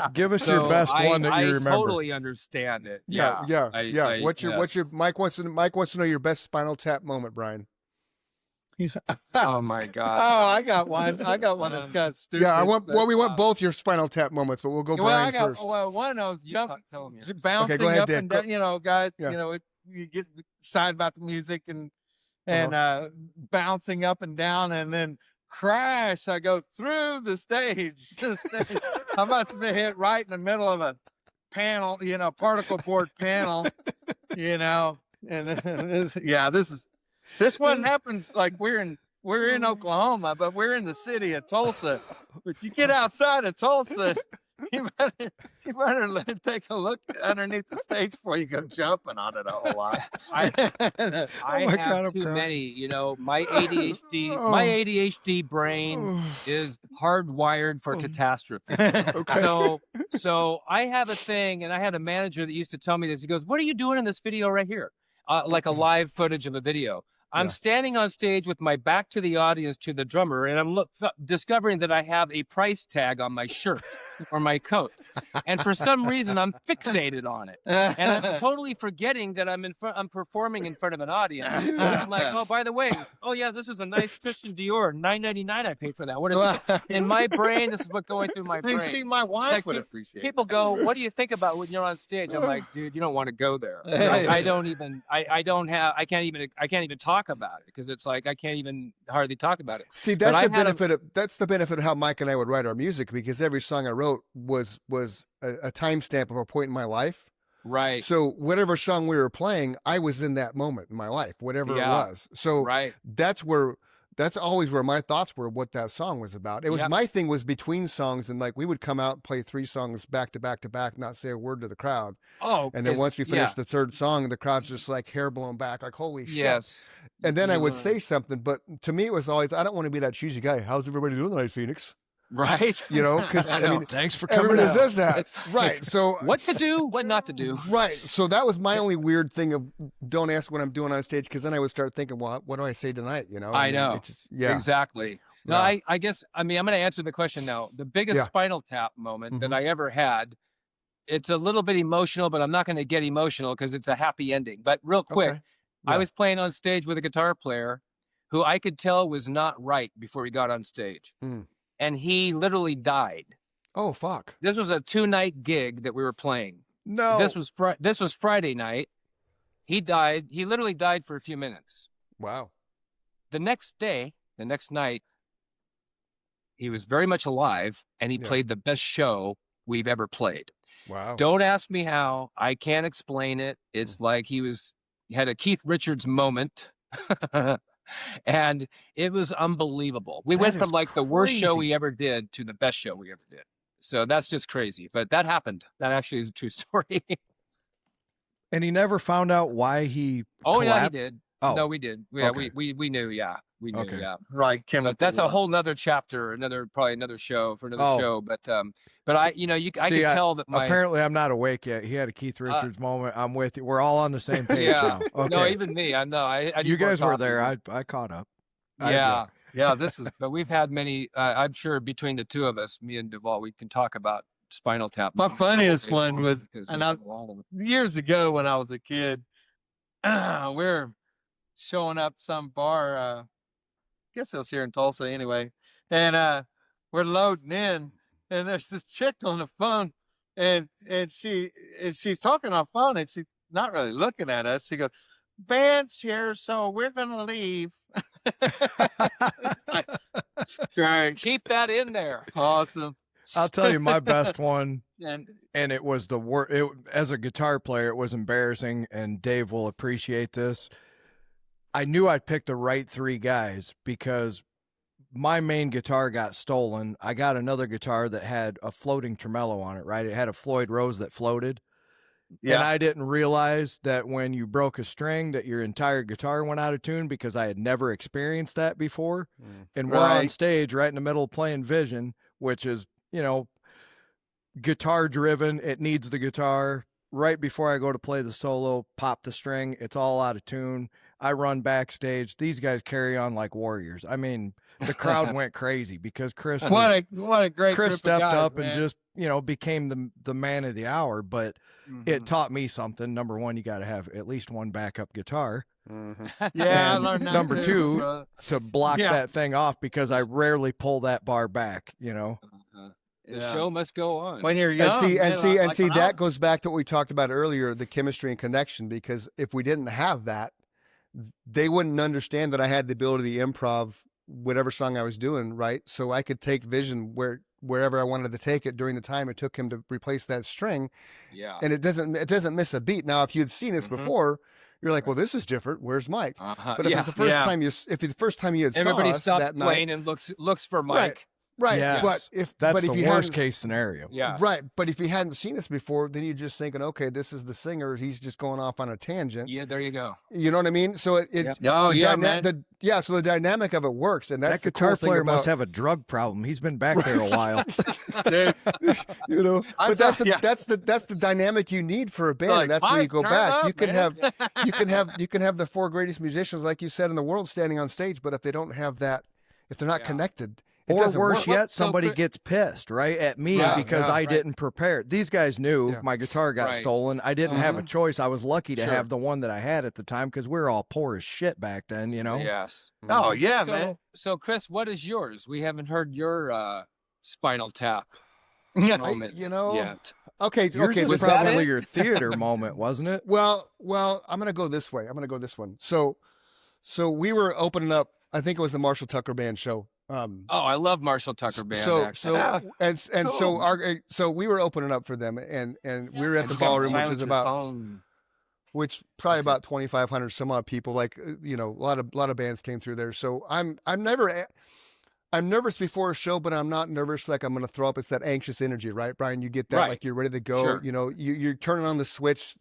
So your best one that you remember. I totally understand it. Yeah. What's your Mike wants to know your best Spinal Tap moment, Brian? Oh my God. Oh, I got one. That's kind of stupid. Yeah, we want both your Spinal Tap moments, but we'll go Brian first. One I was bouncing Okay, go ahead, up Dan. and down, guys, you get excited about the music and bouncing up and down, and then crash. I go through the stage. I must have been hit right in the middle of a panel, particle board panel, and then, this one happens like we're in Oklahoma, but we're in the city of Tulsa. But you get outside of Tulsa, you better take a look underneath the stage before you go jumping on it a whole lot. I have too many. My ADHD brain is hardwired for catastrophe. So I have a thing, and I had a manager that used to tell me this. He goes, "What are you doing in this video right here?" Like a live footage of a video. I'm standing on stage with my back to the audience, to the drummer, and I'm discovering that I have a price tag on my shirt or my coat. And for some reason, I'm fixated on it. And I'm totally forgetting that I'm performing in front of an audience. And I'm like, oh, by the way, this is a nice Christian Dior, $9.99 I paid for that. In my brain, this is what's going through my brain. You see, my wife would appreciate it. People go, what do you think about when you're on stage? I'm like, dude, you don't want to go there. I can't even talk about it, because it's like I can't even hardly talk about it. See, that's the benefit of how Mike and I would write our music, because every song I wrote was a timestamp of a point in my life. Right. So whatever song we were playing, I was in that moment in my life, whatever it Yeah. was. So Right. that's always where my thoughts were, what that song was about. It was Yep. my thing was between songs, and like we would come out and play 3 songs back to back to back, not say a word to the crowd. Oh, And then once we finished yeah. the 3rd song, the crowd's just like hair blown back, like holy shit. Yes. And then I would Mhm. say something, but to me it was always, I don't want to be that cheesy guy. How's everybody doing tonight, Phoenix? Right. You know, because I I, know. mean, Thanks for coming everybody out. says that, It's- right? So What to do, what not to do. right. So that was my only weird thing of don't ask what I'm doing on stage, because then I would start thinking, well, what do I say tonight? You know? I mean, know. it's just- yeah. Exactly. No, Yeah. I guess, I mean, I'm going to answer the question now. The biggest Yeah. Spinal Tap moment that Mhm. I ever had, it's a little bit emotional, but I'm not going to get emotional because it's a happy ending. But real quick, Okay. I Yeah. was playing on stage with a guitar player who I could tell was not right before he got on stage. Mm. And he literally died. Oh fuck. This was a 2-night gig that we were playing. No. This was Friday night. He died. He literally died for a few minutes. Wow. The next night, he was very much alive, and he Yeah. played the best show we've ever played. Wow. Don't ask me how. I can't explain it. It's like he had a Keith Richards moment. And it was unbelievable. We That went is from like the worst show crazy. we ever did to the best show we ever did. So that's just crazy. But that happened. That actually is a true story. And he never found out why he Oh, yeah, he collapsed? did. Oh. No, we did. Yeah, Okay. we knew. Yeah, we knew. Okay. Yeah. Right. But that's a whole nother chapter, probably another show for another Oh. show. But I, I See, could tell that my apparently I'm not awake yet. He had a Keith Richards moment. I'm with you. We're all on the same page yeah. now. Okay. No, even me. I know. I you need more guys were coffee. there. I caught up. Yeah. Yeah, this is But we've had many. I'm sure between the two of us, me and Duval, we can talk about Spinal Tap. my funniest one was, Because and we've I, had a lot of them. years ago when I was a kid, we're showing up some bar, I guess it was here in Tulsa anyway, and we're loading in, and there's this chick on the phone, and she's talking on the phone, and she's not really looking at us. She goes, "Band's here, so we're gonna leave." It's like, great, Keep that in there. awesome, I'll tell you my best one, and and it was the worst. As a guitar player, it was embarrassing, and Dave will appreciate this. I knew I'd picked the right 3 guys because my main guitar got stolen. I got another guitar that had a floating tremolo on it, right? It had a Floyd Rose that floated. And yeah, I didn't realize that when you broke a string that your entire guitar went out of tune because I had never experienced that before. Mm. And we're on Right. stage right in the middle of playing Vision, which is, guitar driven. It needs the guitar. Right before I go to play the solo, pop the string. It's all out of tune. I run backstage. These guys carry on like warriors. I mean, the crowd went crazy because Chris was, what a great Chris group of stepped guys, up man. and just, became the man of the hour. But it Mhm. taught me something. Number one, you got to have at least one backup guitar Mhm. Yeah, I And learned that number too, 2, bro. to block Yeah. that thing off because I rarely pull that bar back, Uh-huh. The Yeah. show must go on. When you're young, And see, man, and see, and like see, when I that goes back to what we talked about earlier, the chemistry and connection. Because if we didn't have that, they wouldn't understand that I had the ability to improv whatever song I was doing, right? So I could take Vision wherever I wanted to take it during the time it took him to replace that string, Yeah. and it doesn't miss a beat. Now, if you'd seen us Mhm. before, you're like, well, this is different. Where's Mike? Uh-huh. But if Yeah. it's the first Yeah. time you had Everybody saw us stops that night, playing and looks for Mike. right? Yes. But if That's if the you worst hadn't- case scenario. Yeah. Right, but if you hadn't seen us before, then you're just thinking, okay, this is the singer. He's just going off on a tangent. Yeah. There you go. You know what I mean? So it Yep. Oh, the yeah, dyna- man. So the dynamic of it works, and that's That the guitar cool thing player about, must have a drug problem. He's been back there a while. Dude, you know. I But saw- that's the dynamic you need for a band, Like, and that's where you Mike, go turn back. up, You can man. have the 4 greatest musicians, like you said, in the world standing on stage, but if they don't have that, if they're not Yeah. connected, it Or doesn't worse work. yet, So somebody Chris- gets pissed, right, at me Yeah, because yeah, I right. didn't prepare. These guys knew Yeah. my guitar got Right. stolen. I didn't have a choice. I was lucky to Sure. have the one that I had at the time because we were all poor as shit back then, Yes. oh yeah, so, man. So, Chris, what is yours? We haven't heard your Spinal Tap Yeah. moments you know, yet. Okay, Yours okay. was that probably it? your theater moment, wasn't it? Well, I'm gonna go this way. I'm gonna go this one. So we were opening up. I think it was the Marshall Tucker Band show Oh, I love Marshall Tucker Band. So actually. so we were opening up for them, and we were at And the you gotta ballroom, which silence is your about phone. probably Okay. about 2,500 some odd people. Like a lot of bands came through there. So I'm nervous before a show, but I'm not nervous like I'm going to throw up. It's that anxious energy, right, Brian? You get that Right. like you're ready to go. Sure. You're turning on the switch.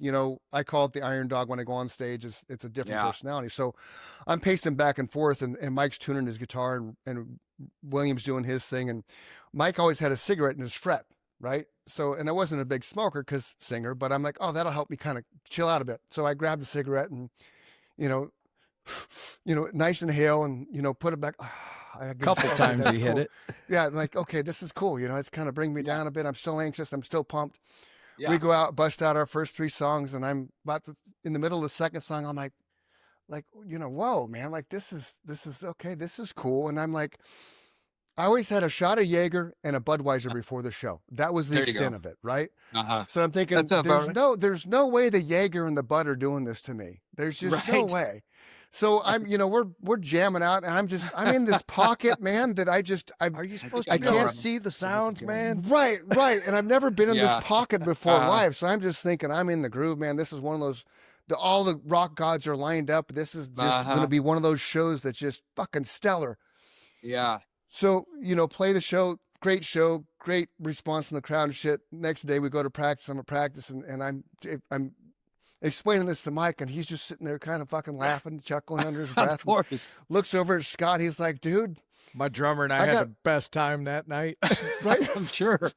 I call it the Iron Dog when I go on stage. It's a different Yeah. personality. So I'm pacing back and forth, and Mike's tuning his guitar, and William's doing his thing, and Mike always had a cigarette in his fret, right? So, and I wasn't a big smoker because singer, but I'm like, oh, that'll help me kind of chill out a bit. So I grabbed the cigarette and, nice inhale and, put it back. A couple times that's he hit cool. it. Yeah, I'm like, okay, this is cool. It's kind of bringing me down a bit. I'm still anxious. I'm still pumped. Yeah. We go out, bust out our first 3 songs, and I'm in the middle of the second song. I'm like, whoa, man, like this is okay. This is cool. And I'm like, I always had a shot of Jaeger and a Budweiser before the show. That was the There you extent go. of it, right? Uh-huh. So I'm thinking, That's about there's no way the Jaeger and the Bud are doing this to me. There's just no Right. way. So I'm, we're jamming out, and I'm in this pocket, man, that Are you supposed I to know can't where see the sounds, man? right. And I've never been in Yeah. this pocket before Uh-huh. live. So I'm just thinking, I'm in the groove, man. This is one of those, all the rock gods are lined up. This is just going to be one of those shows that's just fucking stellar. Yeah. So, play the show, great response from the crowd and shit. Next day we go to practice. I'm at practice, and I'm explaining this to Mike, and he's just sitting there kind of fucking laughing, chuckling under his breath. Of course. Looks over at Scott. He's like, dude, My drummer and I had the best time that night. right? I'm sure.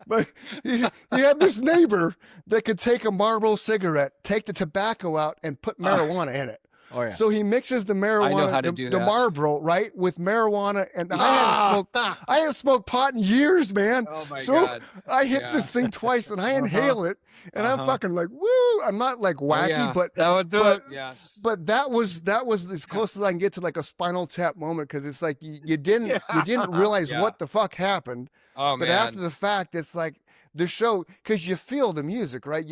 But he had this neighbor that could take a Marlboro cigarette, take the tobacco out, and put marijuana in it. Oh yeah. So he mixes the marijuana, how to do the that. Marlboro, right, with marijuana, and I hadn't smoked pot in years, man. Oh my So God. I hit Yeah. this thing twice, and I inhale it, and I'm fucking like, woo! I'm not like wacky, yeah. but That would do it. Yes. but that was as close as I can get to like a Spinal Tap moment, because it's like you didn't realize Yeah. what the fuck happened, Oh but man. after the fact, it's like the show, because you feel the music, right?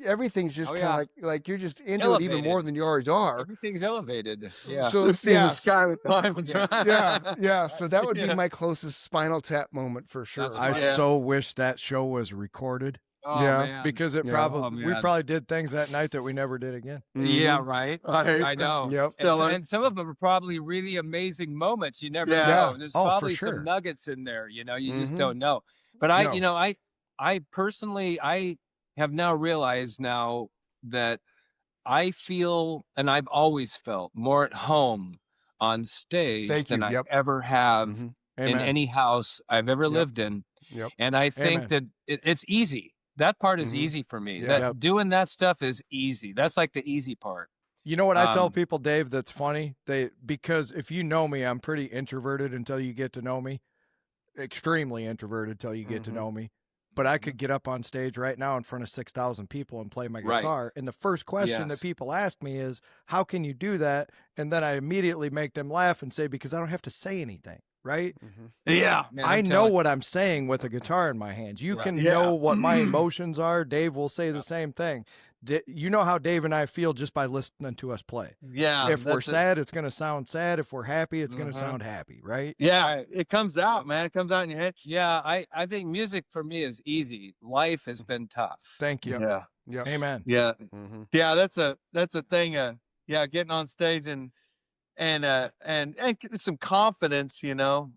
Everything's just Oh, kind of yeah. like you're just into it even Elevated. more than you already are. Everything's elevated. Yeah. So See the yeah, sky with diamonds. yeah. So that would be Yeah. my closest Spinal Tap moment for sure. That's I Yeah. so wish that show was recorded Oh, Yeah. man. because it Yeah. probably Oh, we man. probably did things that night that we never did again. Yeah, Mhm. right. I I know. Yep. And, Stellar. and some of them are probably really amazing moments. You never Yeah. know. There's Oh, for probably sure. some nuggets in there. You just Mhm. don't know. But No. I personally, I have now realized now that I feel, and I've always felt more at home on stage Thank than you. I Yep. ever have Mhm. in Amen. any house I've ever Yep. lived in. Yep. And I think that it's easy. That part is Mhm. easy for me. Yeah. That Yep. doing that stuff is easy. That's like the easy part. You know what I tell Um, people, Dave, that's funny? Because if you know me, I'm pretty introverted until you get to know me. Extremely introverted till you get to Mhm. know me. But I could get up on stage right now in front of 6,000 people and play my Right. guitar. And the first question that Yes. people ask me is, how can you do that? And then I immediately make them laugh and say, because I don't have to say anything, right? Mhm. Yeah. Man, I I'm know telling- what I'm saying with a guitar in my hands. You Right. can Yeah. know what my emotions are. Dave will say the same thing. You know how Dave and I feel just by listening to us play. Yeah. If we're that's it. sad, it's going to sound sad. If we're happy, it's going Mhm. to sound happy, right? Yeah. Right. It comes out, man. It comes out in your head. Yeah, I think music for me is easy. Life has been tough. Thank you. Yeah. Yep. Amen. Yeah. Mhm. Yeah. That's a thing. Yeah. Getting on stage and some confidence,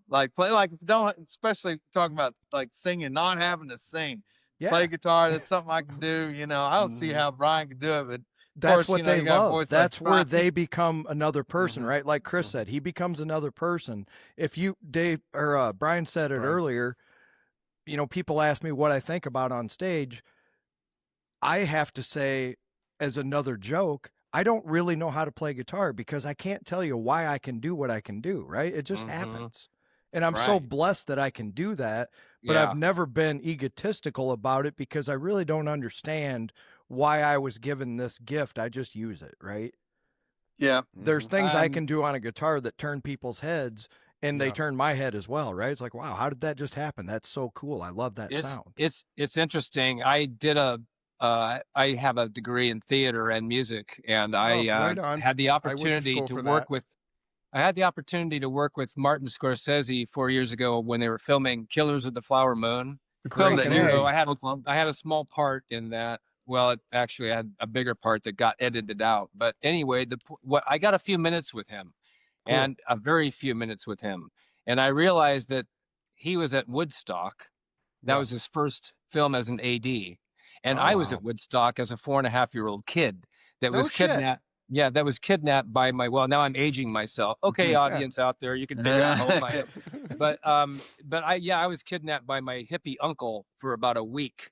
like play, like don't, especially talking about like singing, not having to sing, Yeah. play guitar. That's something I can do. I don't see how Brian could do it, but That's course, what you they got a love. voice like That's where Brian. they become another person, Mhm. right? Like Chris said, he becomes another person. If you, Dave or Brian said it Right. earlier, people ask me what I think about on stage. I have to say, as another joke, I don't really know how to play guitar because I can't tell you why I can do what I can do, right? It just Mhm. happens. And I'm so Right. blessed that I can do that, but Yeah. I've never been egotistical about it because I really don't understand why I was given this gift. I just use it, right? yeah, There's Mhm. things I Um, can do on a guitar that turn people's heads and they Yeah. turn my head as well, right? It's like, wow, how did that just happen? That's so cool. I love that sound. It's interesting. I have a degree in theater and music, and I Oh, right on. had the went to opportunity school to for work that. with I had the opportunity to work with Martin Scorsese 4 years ago when they were filming Killers of the Flower Moon. Great. So I had a small part in that. Well, actually, I had a bigger part that got edited out. But anyway, I got a few minutes with him, and a very few minutes with him, and I realized that he was at Woodstock. That was his first film as an AD, and I was at Woodstock as a 4.5-year-old kid that was kidnapped. Yeah, that was kidnapped by well, now I'm aging myself. Okay, audience out there, you can figure out how old I am. But I was kidnapped by my hippie uncle for about a week.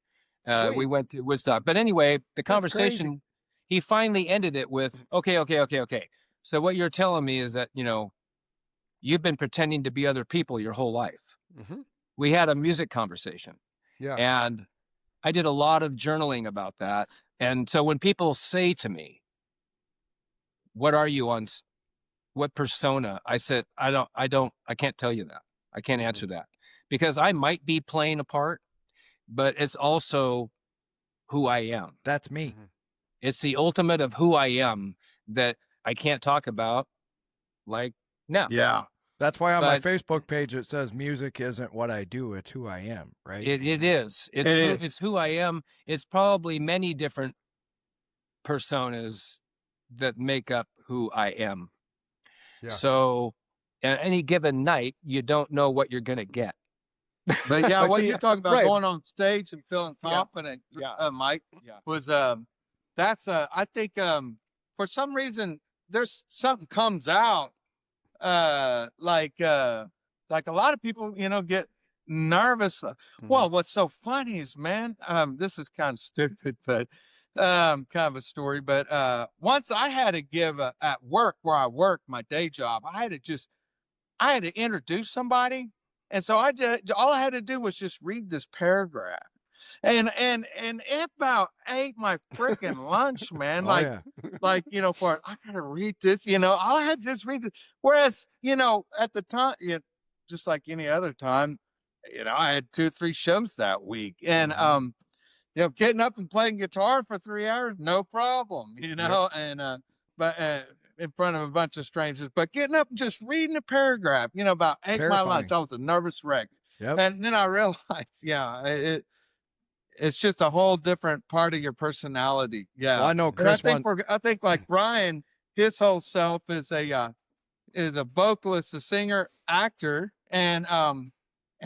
We went to Woodstock. But anyway, the conversation, he finally ended it with, okay. So what you're telling me is that, you've been pretending to be other people your whole life. Mm-hmm. We had a music conversation. Yeah. And I did a lot of journaling about that. And so when people say to me, what are you on, what persona? I said, I can't tell you that. I can't answer that because I might be playing a part, but it's also who I am. That's me. It's the ultimate of who I am that I can't talk about like now. Yeah. That's why on my Facebook page, it says music isn't what I do. It's who I am. Right. It is. It's who I am. It's probably many different personas that make up who I am. Yeah. So at any given night, you don't know what you're going to get. But yeah, what you're talking about going on stage and feeling confident, Mike, was that's I think for some reason there's something comes out like a lot of people get nervous. Well, what's so funny is, man, this is kind of stupid, but kind of a story. But once I had to give at work where I work, my day job, I had to introduce somebody. And so all I had to do was just read this paragraph, and it about ate my freaking lunch, man. For I gotta read this, all I had to just read this. Whereas, at the time, just like any other time, I had 2 or 3 shows that week, and getting up and playing guitar for 3 hours, no problem, and but. In front of a bunch of strangers, but getting up and just reading a paragraph, about ate my lunch. I was a nervous wreck. Yep. And then I realized, it's just a whole different part of your personality. Yeah. Well, I know Chris. I think like Brian, his whole self is a vocalist, a singer, actor, and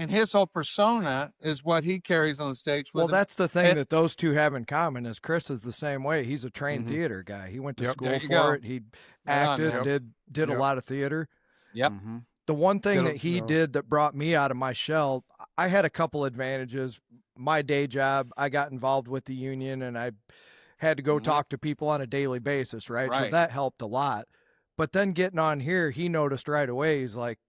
his whole persona is what he carries on the stage with him. That's the thing that those two have in common is Chris is the same way. He's a trained theater guy. He went to school for it. He acted, did a lot of theater. Yep. Mm-hmm. The one thing that he did that brought me out of my shell, I had a couple advantages. My day job, I got involved with the union and I had to go talk to people on a daily basis, right? So that helped a lot. But then getting on here, he noticed right away, he's like,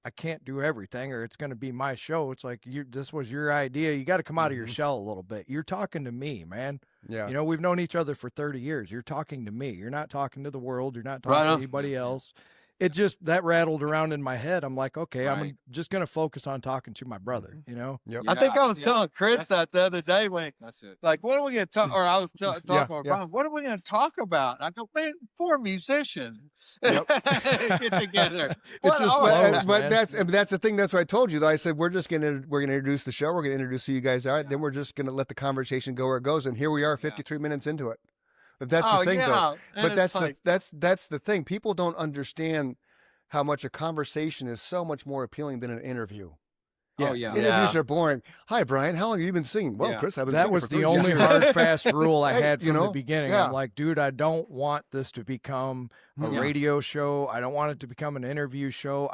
I can't do everything or it's going to be my show. It's like, this was your idea. You got to come out of your shell a little bit. You're talking to me, man. Yeah. We've known each other for 30 years. You're talking to me. You're not talking to the world. You're not talking to anybody else. It just, that rattled around in my head. I'm like, okay, I'm just going to focus on talking to my brother, Yep. I think I was telling Chris that the other day when, that's it. Like, what are we going to talk, or I was talking with Brian, what are we going to talk about? And I go, man, 4 musicians get together. It just flows, but that's the thing. That's what I told you, though. I said, we're going to introduce the show. We're going to introduce who you guys are. Then we're just going to let the conversation go where it goes. And here we are 53 minutes into it. But that's the thing, though. But that's the thing. People don't understand how much a conversation is so much more appealing than an interview. Yeah. Oh, yeah. Interviews are boring. Hi, Brian. How long have you been singing? Well, Chris, I've been singing. That was the only hard, fast rule I had from the beginning. I'm like, dude, I don't want this to become a radio show. I don't want it to become an interview show.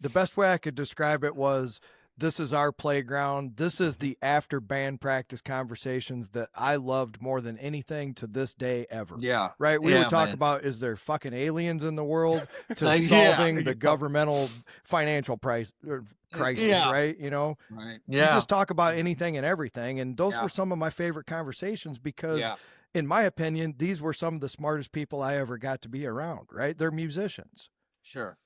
The best way I could describe it was, this is our playground. This is the after band practice conversations that I loved more than anything to this day ever. Yeah. Right? We would talk about, is there fucking aliens in the world, to solving the governmental financial crisis, right? Right. You just talk about anything and everything. And those were some of my favorite conversations because, in my opinion, these were some of the smartest people I ever got to be around, right? They're musicians. Sure.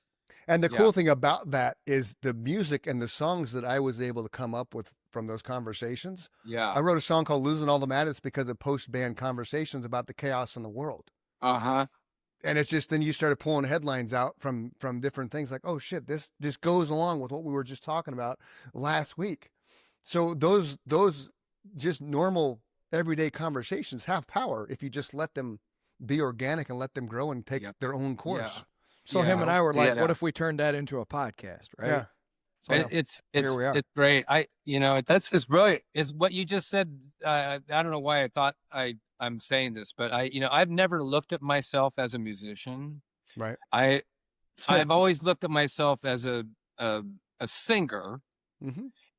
And the cool thing about that is the music and the songs that I was able to come up with from those conversations. Yeah. I wrote a song called Losing All the Madness because of post-band conversations about the chaos in the world. Uh-huh. it's just then you started pulling headlines out from different things like, oh shit, this goes along with what we were just talking about last week. So those just normal everyday conversations have power if you just let them be organic and let them grow and take their own course. Yeah. So him and I were like, Yeah. what if we turned that into a podcast, right? Yeah. So It's here we are. it's great. That's just brilliant. Is what you just said. I don't know why I thought I'm saying this, but I've never looked at myself as a musician. Right. I've always looked at myself as a singer,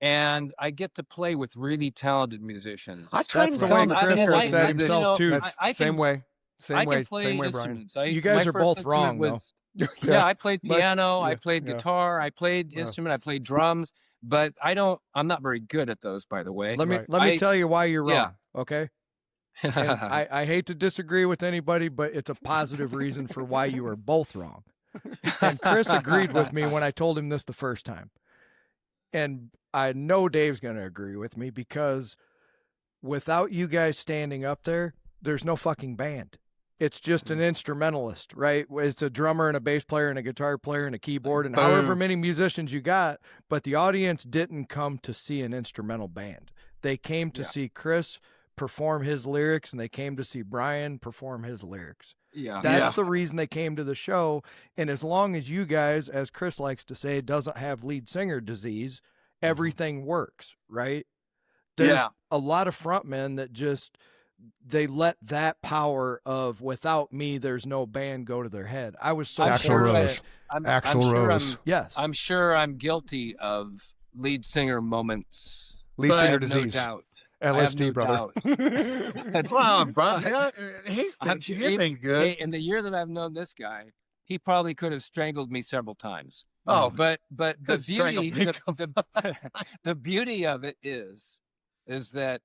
and I get to play with really talented musicians. I tried That's to the way tell Chris him. looks at himself too. That's same way. I Same can play way, Brian. instruments. You guys my are first both instrument wrong, though. was- Yeah, I played piano, I yeah, played yeah. guitar, I played instrument, I played drums, but I'm not very good at those, by the way. Let me Right. let me tell you why you're wrong. Yeah. Okay. And I hate to disagree with anybody, but it's a positive reason for why you are both wrong. And Chris agreed with me when I told him this the first time. And I know Dave's going to agree with me because without you guys standing up there, there's no fucking band. It's just an instrumentalist, right? It's a drummer and a bass player and a guitar player and a keyboard and however many musicians you got. But the audience didn't come to see an instrumental band. They came to see Chris perform his lyrics, and they came to see Brian perform his lyrics. Yeah. That's the reason they came to the show. And as long as you guys, as Chris likes to say, doesn't have lead singer disease, everything works, right? There's a lot of frontmen that just, they let that power of without me, there's no band go to their head. I was so Axl fortunate. Rose. Axl Rose. Yes. I'm sure I'm guilty of lead singer moments. Lead singer No disease. doubt. I have LSD, no brother. doubt. Well, Brian, he's been good. Hey, in the year that I've known this guy, he probably could have strangled me several times. Oh, but the Could've strangled beauty, me. the beauty of it is that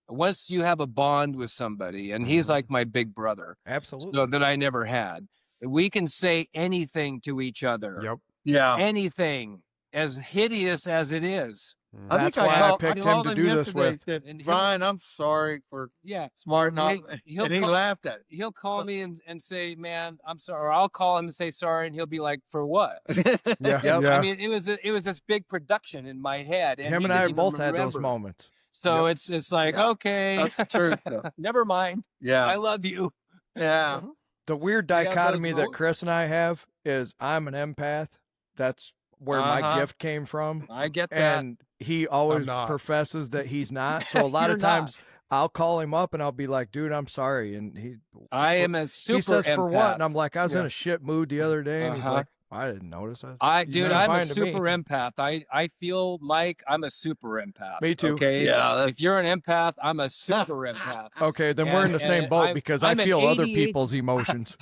once you have a bond with somebody, and he's like my big brother, Absolutely. so that I never had, we can say anything to each other. Yep. Yeah. Anything, as hideous as it is. I think That's why I called- picked called him to do this yesterday, with. said, And he'll- Brian, I'm sorry for Yeah. smarting off. He'll And he call- laughed at He'll call me and say, "Man, I'm sorry." Or I'll call him and say sorry, and he'll be like, "For what?" it. Yeah. Yep. Yeah. I mean, it was this big production in my head, and Him he and I didn't even both had those remember. moments. So it's like, Yeah. okay, That's the truth, though. never mind. I Yeah. love you. Yeah. The weird We have those dichotomy that moments. Chris and I have is I'm an empath. That's where my Uh-huh. gift came from. I get that. And he always not. professes that he's not. So a lot You're of times I'll call him up and I'll be like, dude, I'm sorry. And I am a super he says, for what? empath. And I'm like, I was in Yeah. a shit mood the other day. And he's Uh-huh. like, I didn't notice that. You Dude, seem I'm a fine to me. super empath. I feel, Mike, I'm a super empath. Me too. Okay. Yeah, If you're an empath, I'm a super empath. Okay, then we're in the And- same and boat I'm- because I'm I an feel other ADHD people's emotions.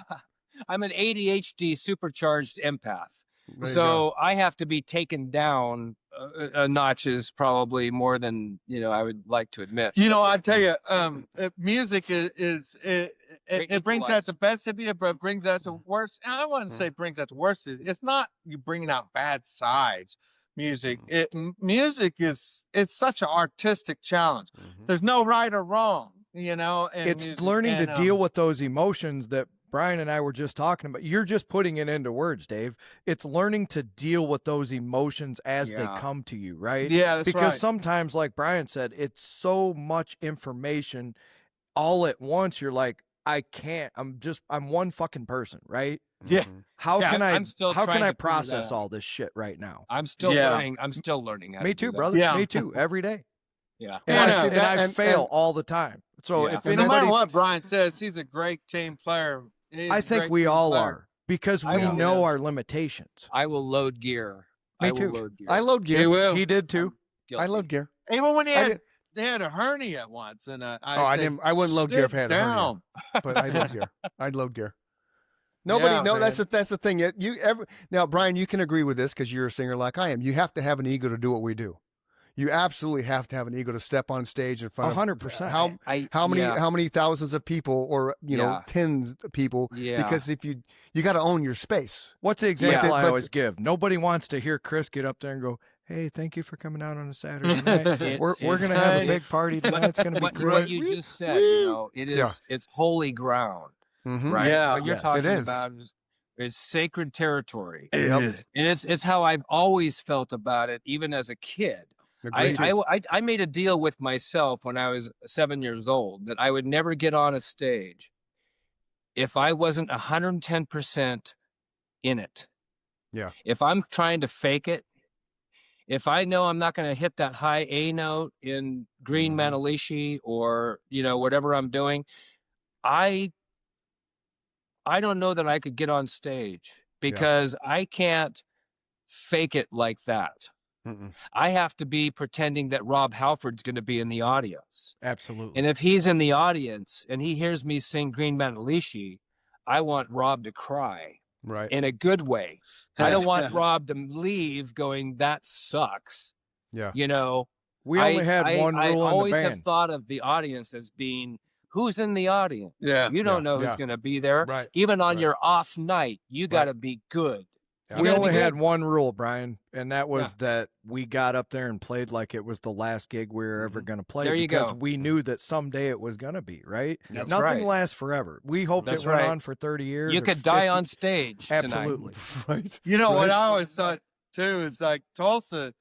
I'm an ADHD supercharged empath. There you go. So I have to be taken down a notches, probably more than I would like to admit. I tell you, music it Great brings equalizer. out the best of you, but it brings out the worst. I wouldn't say brings out the worst. It's not you bringing out bad sides. Music, music is it's such an artistic challenge. There's no right or wrong, in It's music. learning And, to deal with those emotions that Brian and I were just talking about. You're just putting it into words, Dave. It's learning to deal with those emotions as they Yeah. come to you, right? Yeah, that's because right. sometimes, like Brian said, it's so much information all at once. You're like, I can't. I'm one fucking person, right? Yeah. How Yeah, can I? I'm still how trying can I to figure that process out. all this shit right now? I'm still Yeah. learning. I'm still learning. How Me to do too, that. brother. Yeah. Me too. Every day. Yeah. And, Yeah, I, no, and I fail all the time. So Yeah. if And no anybody, matter what Brian says, he's a great team player. He's I a think great we team all player. are because I we will. know our limitations. I will load gear. Me I will too. load gear. I load He gear. will. He did too. Guilty. I load gear. Even when I they did- had a hernia once, and I said, didn't. I wouldn't load gear if I had "Sit a hernia. down." But I load gear. I'd load gear. Nobody. Yeah, no, man. that's the thing. Now, Brian, you can agree with this because you're a singer like I am. You have to have an ego to do what we do. You absolutely have to have an ego to step on stage in front of 100%. how many Yeah. how many thousands of people or Yeah. tens of people. Yeah. Because if you got to own your space. What's the example Yeah. I But- always give? Nobody wants to hear Chris get up there and go, "Hey, thank you for coming out on a Saturday night. We're gonna have a big party tonight. It's gonna be What great." you just said, Woo. it is Yeah. it's holy ground. right? Yeah. What you're Yes. talking It is. about is sacred territory. Yep. And it's how I've always felt about it, even as a kid. Agreed. I made a deal with myself when I was 7 years old that I would never get on a stage if I wasn't 110% in it. Yeah. If I'm trying to fake it, if I know I'm not going to hit that high A note in Green Manalishi or, whatever I'm doing, I don't know that I could get on stage because I can't fake it like that. Mm-mm. I have to be pretending that Rob Halford's going to be in the audience. Absolutely. And if he's in the audience and he hears me sing Green Manalishi, I want Rob to cry Right. in a good way. I don't want Rob to leave going, that sucks. Yeah. We only had one I rule in the always have band. thought of the audience as being, who's in the audience? Yeah. You don't know who's Yeah. going to be there. Right. Even on Right. your off night, you got to be good. Yeah. You We gotta be only had good. one rule, Brian, and that was that we got up there and played like it was the last gig we were ever going to play. There you because go. we knew that someday it was going to be, right? That's Nothing right. lasts forever. We hoped That's it went right. on for 30 years. You or could die 50. on stage tonight. Absolutely. Right. You know what Right. I always thought too is like Tulsa,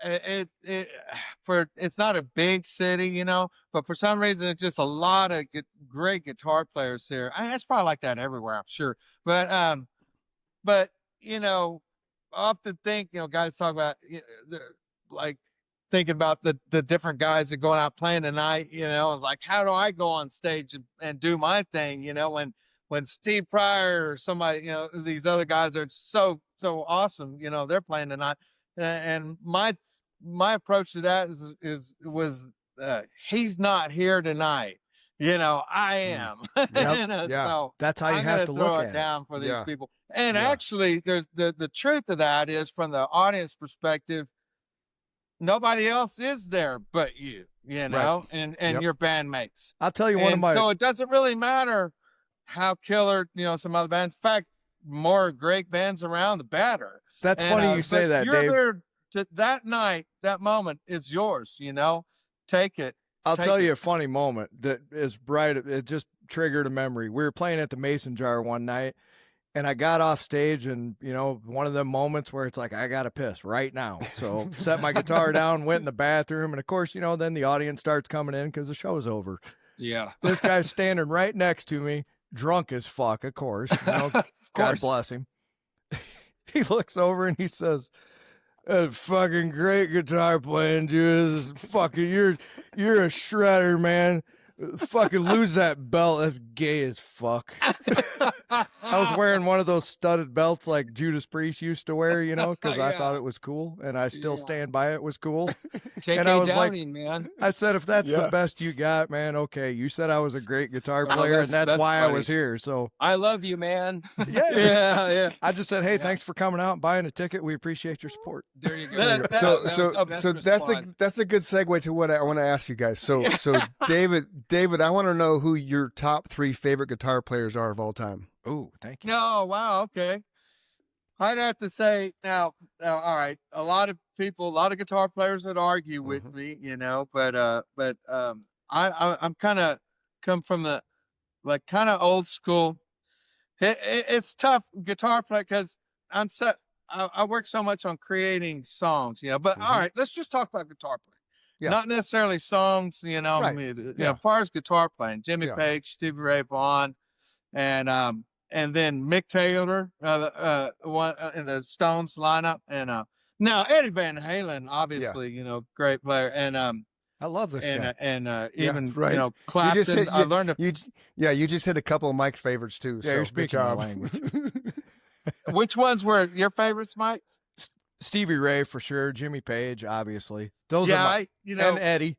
it's not a big city, but for some reason it's just a lot of great guitar players here. It's probably like that everywhere, I'm sure. But I often think guys talk about like thinking about the different guys that going out playing tonight, like how do I go on stage and do my thing, when Steve Pryor or somebody, these other guys are so awesome, they're playing tonight, and my approach to that was he's not here tonight, I am. Yep. Yeah. So That's how you I'm have gonna to throw look it at down for these Yeah. people. And Yeah. actually, there's the truth of that is from the audience perspective, nobody else is there but you, and Yep. your bandmates. I'll tell you one of And my so it doesn't really matter how killer, some other bands. In fact, more great bands around, the better. That's And, funny you say but that, you're Dave. there that night, that moment is yours, take it. I'll Take tell it. you a funny moment that is bright. It just triggered a memory. We were playing at the Mason Jar one night, and I got off stage, and one of them moments where it's like I gotta piss right now. So set my guitar down, went in the bathroom, and of course, then the audience starts coming in because the show's over. Yeah. This guy's standing right next to me, drunk as fuck, of course. God course. bless him. He looks over and he says, "That's fucking great guitar playing, dude. Fucking you're a shredder, man. Fucking lose that belt. That's gay as fuck." I was wearing one of those studded belts like Judas Priest used to wear, because I thought it was cool, and I still stand by it was cool. J.K. And I was like- Downing, man. I said, if that's Yeah. the best you got, man, okay. You said I was a great guitar Oh, player, and that's that's why I funny. was here. So I love you, man. yeah. I just said, hey, thanks for coming out and buying a ticket. We appreciate your support. There you go. That- that- So That so was the best so response. that's a good segue to what I want to ask you guys. So David, I want to know who your top 3 favorite guitar players are of all time. Oh, thank you. No, wow, okay. I'd have to say now, all right. A lot of guitar players would argue with me, but I'm kind of come from the kind of old school. It's tough guitar play because I work so much on creating songs, But all right, let's just talk about guitar playing. Yeah. Not necessarily songs, Right. as far as guitar playing, Jimmy Yeah. Page, Stevie Ray Vaughan, and then Mick Taylor, one in the Stones lineup, and now Eddie Van Halen, obviously, great player, and I love this guy. even right. Clapton. I learned to, You just hit a couple of Mike's favorites too. Yeah, so you're good speaking my job. language. which ones were your favorites, Mike? Stevie Ray for sure. Jimmy Page, obviously. Those Yeah, are my, and Eddie.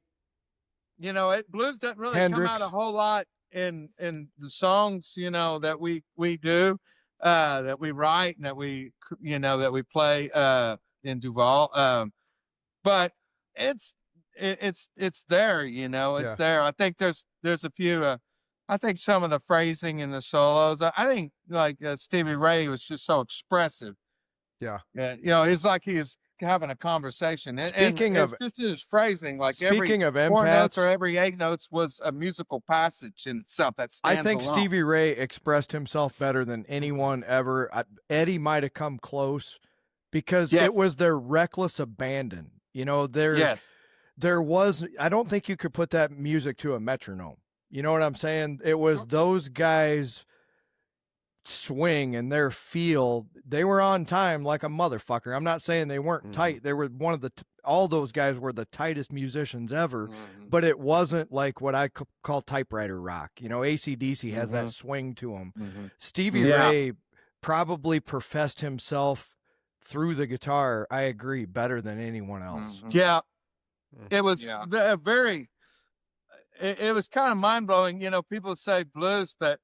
Blues doesn't really Hendrix. come out a whole lot in the songs, that we do, that we write and that we play in Duval. But it's there, it's there. I think there's a few. I think some of the phrasing in the solos. I think like Stevie Ray was just so expressive. Yeah. Yeah, it's like he having a conversation. Speaking and of- it's just his phrasing, like Speaking every of four notes empaths, or every 8 notes was a musical passage in itself that stands I think alone. Stevie Ray expressed himself better than anyone ever. Eddie might have come close because Yes. it was their reckless abandon. You know, Yes. there was, I don't think you could put that music to a metronome. You know what I'm saying? It was those guys swing and their feel. They were on time like a motherfucker. I'm not saying they weren't tight. They were one of the, all those guys were the tightest musicians ever, but it wasn't like what I call typewriter rock. You know, AC/DC has that swing to them. Stevie Ray probably professed himself through the guitar, I agree, better than anyone else. Yeah. It was very, it was kind of mind blowing. You know, people say blues, but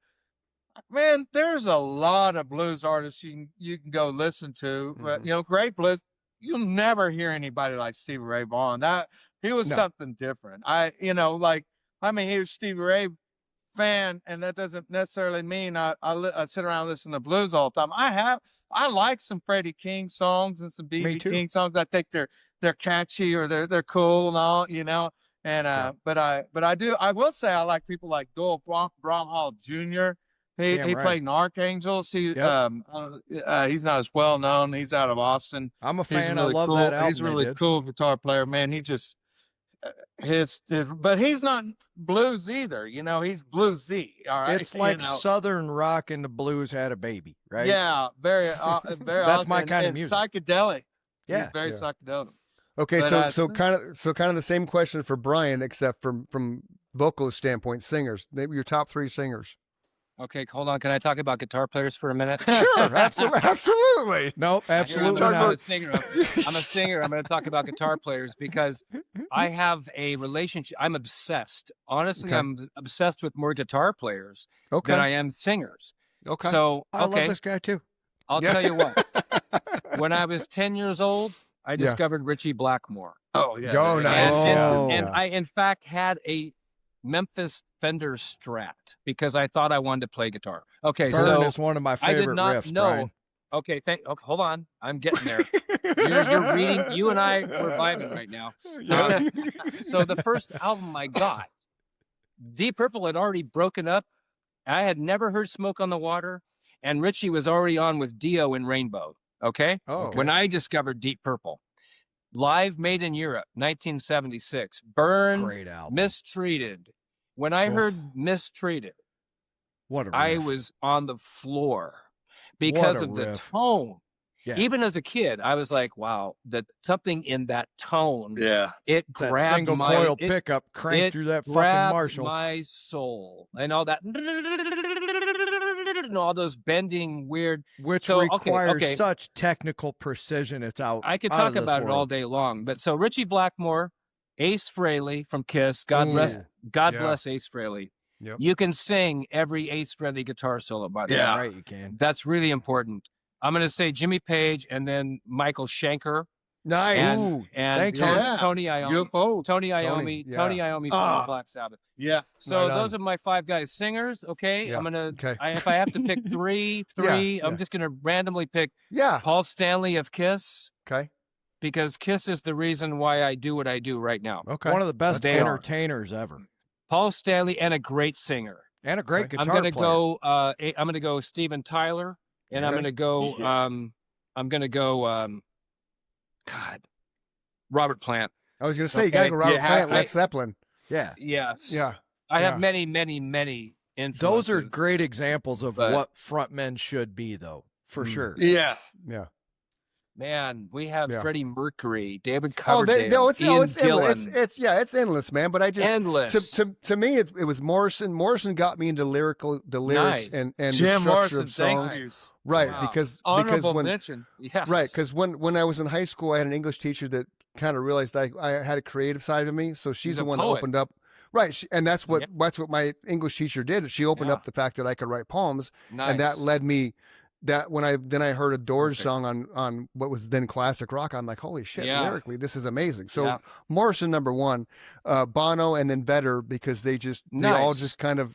man, there's a lot of blues artists you can go listen to. You know, great blues. You'll never hear anybody like Stevie Ray Vaughan. That he was something different. You know, like I'm a huge Stevie Ray fan, and that doesn't necessarily mean I sit around and listen to blues all the time. I like some Freddie King songs and some B.B. King songs. I think they're catchy or they're cool and all, you know. And but I will say I like people like Duval Bromhall Jr. He played in Archangels. He's not as well known. He's out of Austin. I'm a fan. Really I love cool. that album. He's a really cool guitar player, man. He just but he's not blues either. You know, he's bluesy. All right, it's like Southern rock and the blues had a baby, right? Yeah, very. That's my kind of music. Psychedelic. Yeah, he's very psychedelic. Okay, But, so kind of the same question for Brian, except from vocalist standpoint, singers. Maybe your top 3 singers. Okay, hold on. Can I talk about guitar players for a minute? Sure, absolutely. Nope, absolutely I'm not. a singer. I'm a singer. I'm going to talk about guitar players because I have a relationship. I'm obsessed. Honestly, I'm obsessed with more guitar players than I am singers. Okay. So, I love this guy too. I'll tell you what. When I was 10 years old, I discovered Richie Blackmore. Oh, yeah. Oh, nice. And I, in fact, had a Memphis Fender Strat because I thought I wanted to play guitar. Okay, Burn so is one of my favorite I did not riffs, know. Brian. Okay, hold on. I'm getting there. You're reading. You and I we're vibing right now. So the first album I got, Deep Purple had already broken up. I had never heard Smoke on the Water, and Richie was already on with Dio in Rainbow. Okay. When I discovered Deep Purple, Live Made in Europe, 1976. Burn, Great album. Mistreated. When I heard Mistreated, what a riff. I was on the floor because of the tone. Yeah. Even as a kid, I was like, wow, that something in that tone. Yeah. It that grabbed single my coil pickup cranked through that fucking Marshall. my soul and all that and all those bending weird, which so, requires such technical precision. It's out. I could out talk of this about it all world. day long. But so Richie Blackmore, Ace Frehley from Kiss, God bless Ace Frehley. Yep. You can sing every Ace Frehley guitar solo, by the way. Yeah, right. You can. That's really important. I'm going to say Jimmy Page and then Michael Schenker. Nice. And thank you. Tony Iommi. Tony Iommi from Black Sabbath. Yeah. So those are my 5 guys singers. Okay. Yeah. I'm going to, Okay. if I have to pick three, I'm just going to randomly pick Paul Stanley of Kiss. Okay. Because Kiss is the reason why I do what I do right now. Okay. One of the best They are. entertainers ever. Paul Stanley and a great singer. And a great guitar I'm going to player. go, I'm going to go Steven Tyler. And I'm going to go, Robert Plant. I was going to say, you got to go Robert Plant, Led Zeppelin. Yeah. Yes. Yeah. I have many, many, many influences. Those are great examples of what frontmen should be, though, for sure. Yeah. Yeah. Man, we have Freddie Mercury, David Coverdale, it's endless. It's endless, man. But I just endless. To me, it was Morrison. Morrison got me into the lyrics and Jim the structure Morrison, of songs. thank you. Right, Wow. because Honorable when mention. Yes. right, because when I was in high school, I had an English teacher that kind of realized I had a creative side of me. So she's the one that opened up. Right, and that's what my English teacher did. She opened up the fact that I could write poems, and that led me. That when I heard a Doors song on what was then classic rock, I'm like, holy shit, lyrically, this is amazing. So Morrison #1, Bono, and then Vedder, because they all just kind of.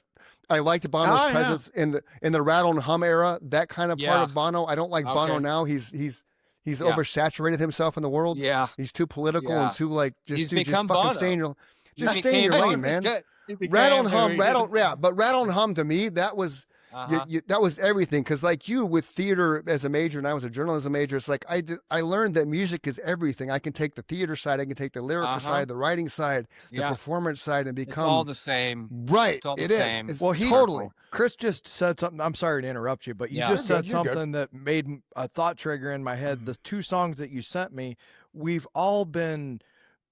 I liked Bono's presence in the rattle and hum era. That kind of part of Bono. I don't like Bono now. He's He's oversaturated himself in the world. Yeah. He's too political and too like He's just become fucking Bono. stay in your He stay in your became lane, Bono. man. Rattle and hum, but rattle and hum to me, that was that was everything. Because like you with theater as a major, and I was a journalism major, it's like I learned that music is everything. I can take the theater side, I can take the lyrical side, the writing side, the performance side, and become it's all the same. Right, It's all the it is. same. It's Well, totally. Chris just said something. I'm sorry to interrupt you, but you just said something that made a thought trigger in my head. The 2 songs that you sent me, we've all been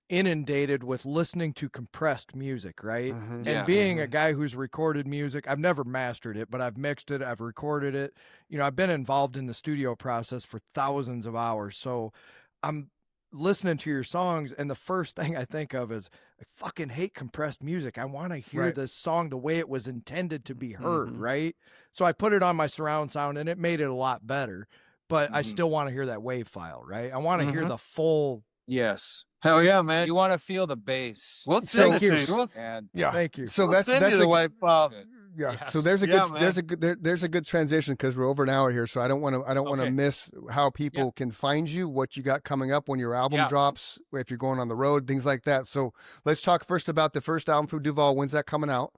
inundated with listening to compressed music, right? And being a guy who's recorded music, I've never mastered it, but I've mixed it, I've recorded it. You know, I've been involved in the studio process for thousands of hours. So I'm listening to your songs, and the first thing I think of is I fucking hate compressed music. I want to hear this song the way it was intended to be heard, right? So I put it on my surround sound, and it made it a lot better. But I still want to hear that wave file, right? I want to hear the full. Yes. Hell yeah, man. You want to feel the bass. We'll send it to you. And Thank you. So We'll send you the wave file. So there's a good there's a good transition because we're over an hour here, so I don't want to miss how people can find you, what you got coming up when your album drops, if you're going on the road, things like that. So let's talk first about the first album from Duval. When's that coming out?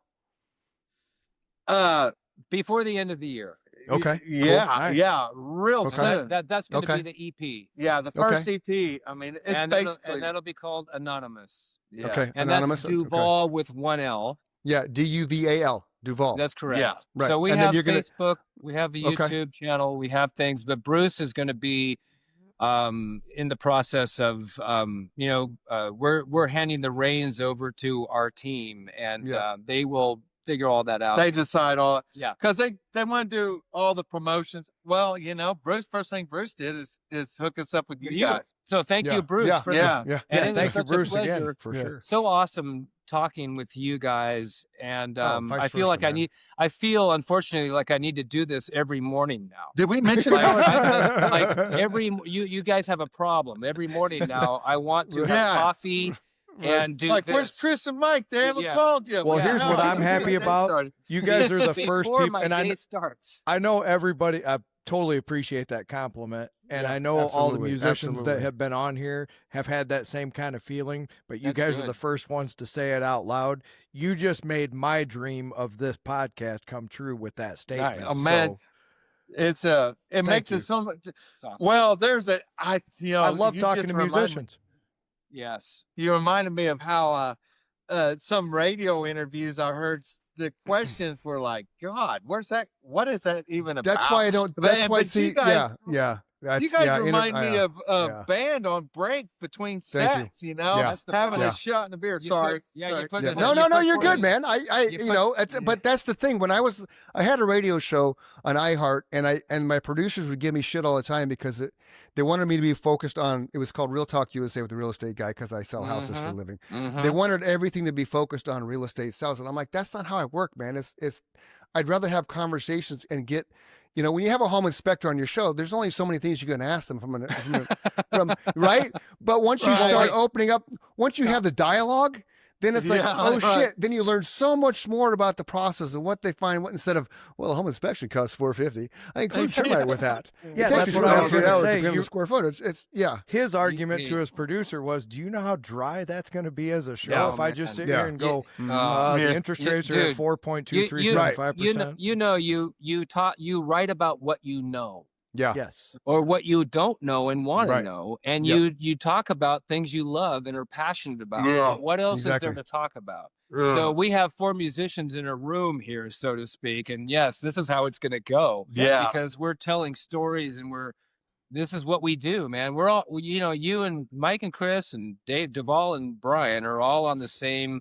Before the end of the year. Okay. Yeah, Nice. yeah, real soon. That's going to be the EP. Yeah, the first EP. I mean, it's basically and that'll be called Anonymous. Yeah. Okay. And Anonymous. that's Duval with 1 L. Yeah, Duval. Duval. That's correct. Yeah. Right. So we And then have you're gonna- Facebook, we have a YouTube channel, we have things, but Bruce is going to be in the process of we're handing the reins over to our team, and they will figure all that out. They decide all. Yeah. Because they want to do all the promotions. Well, you know, first thing Bruce did is hook us up with you guys. So thank you, Bruce. Yeah. For Yeah. the, Yeah. and it was Thank you, such a Bruce, pleasure. again, for sure. So awesome talking with you guys, and vice I feel like versa, man. I feel unfortunately like I need to do this every morning now. Did we mention Like, that? like you guys have a problem every morning now. I want to have coffee and do Like, this. where's Chris and Mike? They haven't called you. Well, here's what I'm happy about. You guys are the first Before people, my and day starts. I know everybody. I totally appreciate that compliment, and I know all the absolutely, musicians absolutely. that have been on here have had that same kind of feeling. But you That's guys are good. the first ones to say it out loud. You just made my dream of this podcast come true with that statement. Nice. Oh, man. So, It makes you. it so much. It's awesome. Well, I love you talking just to reminded- musicians. Yes. You reminded me of how some radio interviews I heard. The questions were like, God, where's that? What is that even about? That's why I don't. But- That's why. but See, you guys, That's, you guys yeah, remind me of a yeah. band on break between Thank you. sets. You know, Yeah. That's the having problem. a shot in the beer. You Sorry, put- yeah, Sorry. you put Yeah. it- No, you no, put you're one good, in. man. You put- but that's the thing. When I had a radio show on iHeart, and my producers would give me shit all the time because they wanted me to be focused on. It was called Real Talk USA with the real estate guy because I sell houses for a living. They wanted everything to be focused on real estate sales, and I'm like, that's not how I work, man. It's I'd rather have conversations and get. You know, when you have a home inspector on your show, there's only so many things you can ask them from right. But once you start opening up, once you have the dialogue, then it's like, oh shit. Then you learn so much more about the process and what they find. What instead of, well, a home inspection costs $450. I include termite with that. Yeah, It takes that's you what I 2 was gonna hours say. depending on You- the square footage. It's yeah. His argument me. to his producer was, "Do you know how dry that's going to be as a show Yeah, if I just sit Yeah. here and go, Yeah. the interest rates are at Dude, 4.2375%?" you write about what you know Yeah. Yes. or what you don't know and want Right. to know, and Yep. you talk about things you love and are passionate about. Yeah. But what else is Exactly. there to talk about? So we have 4 musicians in a room here, so to speak, and yes, this is how it's going to go. Yeah. Because we're telling stories and this is what we do, man. We're all, you and Mike and Chris and Dave, Duval and Brian are all on the same.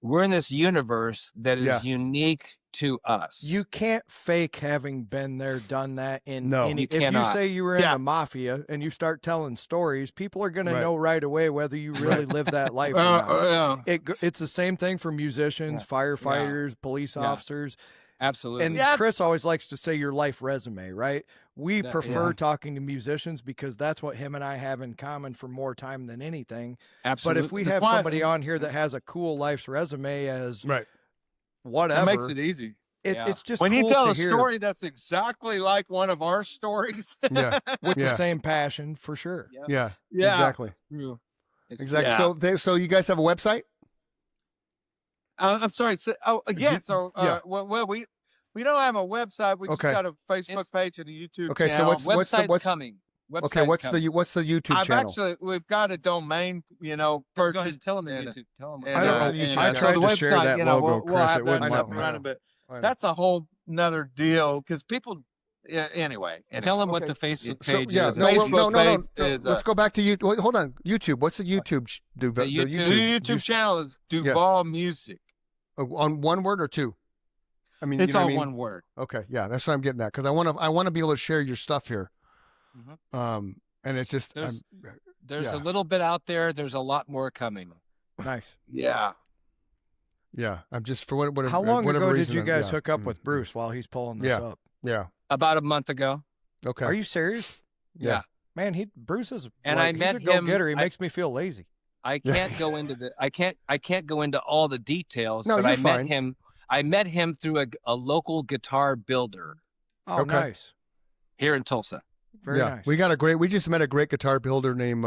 We're in this universe that is unique to us. You can't fake having been there, done that. No. You If cannot. you say you were in the mafia and you start telling stories, people are going to know right away whether you really live that life or not. It's the same thing for musicians, firefighters, police officers. Absolutely. And Chris always likes to say your life resume, right? We prefer yeah. talking to musicians because that's what him and I have in common for more time than anything. Absolutely. But if we have somebody on here that has a cool life's resume as Right. whatever, That makes it easy. It's just when cool you tell to a hear story that's exactly like one of our stories. Yeah. with the Yeah. same passion for sure. Yeah. Yeah. Exactly. True. It's Exactly. Yeah. So you guys have a website? I'm sorry. So, yes. So, yeah. well, we don't have a website. We just Okay. got a Facebook page and a YouTube Okay, so channel. Website's coming. Okay, Website's coming. what's the YouTube channel? We've got a domain, Go ahead, purchased. tell them the and- YouTube. Tell them. I don't know the and, YouTube I channel. tried so the to share website, that you know, logo, we'll Chris. have It that wouldn't up let and me. running, but I know. that's a whole nother deal because people. Yeah. Anyway. Tell them what Okay. the Facebook So, page yeah, is. no, Facebook no. page is, Let's go back to you. Hold on, YouTube. What's the YouTube? The YouTube- The YouTube channel is Duval Music. On one word or two? I mean, It's you know all what I mean? one word. Okay, yeah, that's what I'm getting at because I want to be able to share your stuff here. Mhm. And it's just There's yeah. a little bit out there. There's a lot more coming. Nice. Yeah. yeah, I'm just for whatever. How long whatever ago did reason, you guys yeah. hook up with Bruce while he's pulling this Yeah. up? Yeah. About a month ago. Okay. Are you serious? Yeah. Man, Bruce is And like, I met he's a him- go-getter. He I- makes me feel lazy. I can't go into the. I can't go into all the details. No, but you're I met fine. him. I met him through a local guitar builder Oh, Okay. nice. here in Tulsa. Very yeah, nice. we just met a great guitar builder named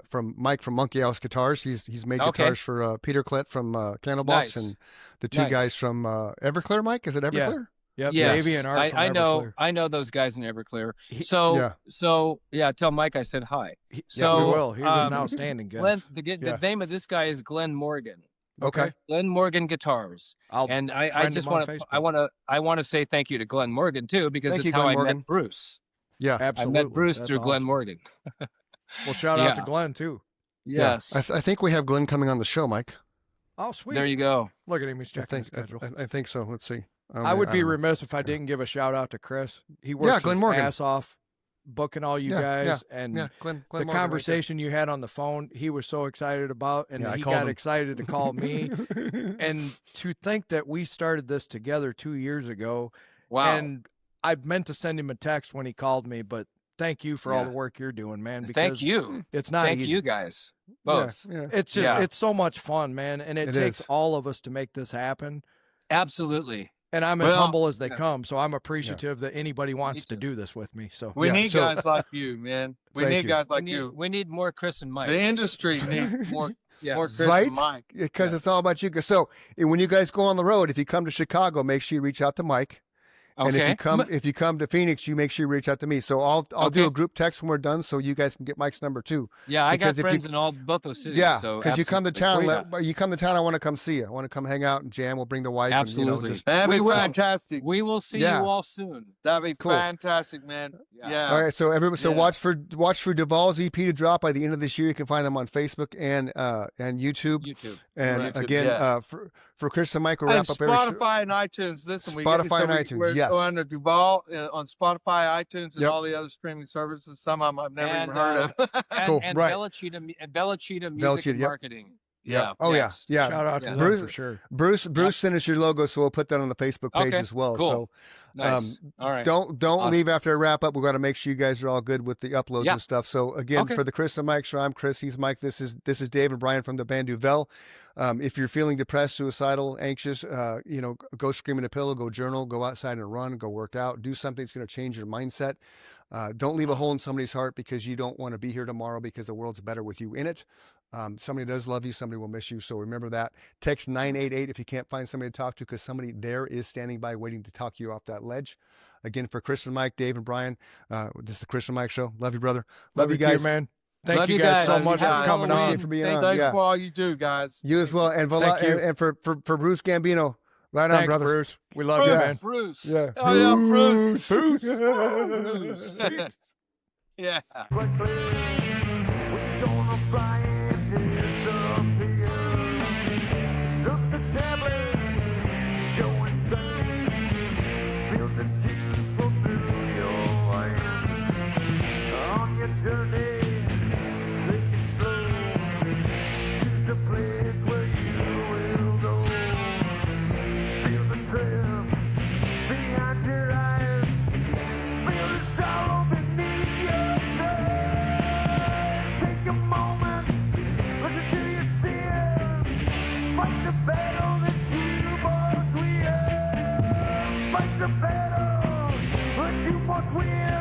from Mike from Monkey House Guitars. He's made Okay. guitars for Peter Klett from Candlebox Nice. and the two Nice. guys from Everclear. Mike, is it Yeah. Everclear? Yep. Yes, Davey and Art from I know. Everclear. I know those guys in Everclear. He- So yeah. Tell Mike I said hi. Yeah, So we will. He was an um, outstanding guest. Glenn, Yeah. the name of this guy is Glenn Morgan. Okay. Glenn Morgan Guitars. I'll And I friend just him on want to Facebook. I want to say thank you to Glenn Morgan too because Thank it's you, how Glenn I Morgan. met Bruce. Yeah. Absolutely. I met Bruce That's through Glenn awesome. Morgan. Well, shout out to Yeah. Glenn too. Yeah. Yes. I think we have Glenn coming on the show, Mike. Oh, sweet. There you go. Look at him. He's I checking his think schedule. I think so. Let's see. I would be don't know. remiss if I didn't give a shout out to Chris. He works Glenn his Morgan. ass off booking all you Yeah, guys and Yeah, Glenn the Morgan right conversation you had on the phone, he was so excited about, and Yeah, I he called got him. excited to call me. there. And to think that we started this together 2 years ago, Wow. and I meant to send him a text when he called me, but thank you for all Yeah. the work you're doing, man. Because Thank you. It's not Thank easy. you guys. Both. Yeah. It's just Yeah. it's so much fun, man, and it It takes is. all of us to make this happen. Absolutely. And I'm as Well, humble as they yeah. come, so I'm appreciative that anybody wants to too. do this with me. So We Yeah, need so- guys like you, man. We Thank need you. guys like we, need, you. we need more Chris and Mike. The industry needs more Yes. Chris Right? and Mike. Because Yes. it's all about you. So when you guys go on the road, if you come to Chicago, make sure you reach out to Mike. And Okay. if you come to Phoenix, you make sure you reach out to me. So I'll do Okay. a group text when we're done, so you guys can get Mike's number too. Yeah, I got because if you- friends in both those cities. Yeah, so because you come to absolutely. town. Yeah. You come to town. I want to come see you. I want to come hang out and jam. We'll bring the wife. Absolutely. And, just, That'd be We will. fantastic. We will see Yeah. you all soon. That'd be Cool. fantastic, man. Yeah. Yeah. all right. So Yeah. watch for Duval's EP to drop by the end of this year. You can find them on Facebook and YouTube. YouTube. And Right. again, Yeah. for Chris and Mike, we'll And wrap up every show. Spotify and iTunes. Listen, Spotify and iTunes, We're yes. under Duval on Spotify, iTunes, and Yep. all the other streaming services. Some of them I've never And, even heard of. And, Cool, and right. Bella Cheetah Music Cheetah, yep. Marketing. Yeah. Oh Yes. yeah. shout out to Yeah. them Bruce- for sure. Bruce sent us your logo, so we'll put that on the Facebook page Okay, as well. cool. So Nice. All right. don't Awesome. leave after I wrap up. We've got to make sure you guys are all good with the uploads Yeah. and stuff. So again, Okay. for the Chris and Mike show, I'm Chris. He's Mike. This is Dave and Brian from the band Duval. If you're feeling depressed, suicidal, anxious, go scream in a pillow, go journal, go outside and run, go work out, do something that's going to change your mindset. Don't leave a hole in somebody's heart because you don't want to be here tomorrow because the world's better with you in it. Somebody does love you. Somebody will miss you. So remember that. Text 988 if you can't find somebody to talk to because somebody there is standing by waiting to talk you off that ledge. Again, for Chris and Mike, Dave and Brian, this is the Chris and Mike Show. Love you, brother. Love you too, guys. man. Thank Love you you guys guys. so much for Happy coming Halloween. on. For being Thanks on. Yeah. for all you do, guys. You as well. And Thank you. and for Bruce Gambino, right on, Thanks, brother. Bruce. We love you, man. Bruce. Yeah. Oh, yeah, Bruce. Bruce. Bruce. Yeah. We're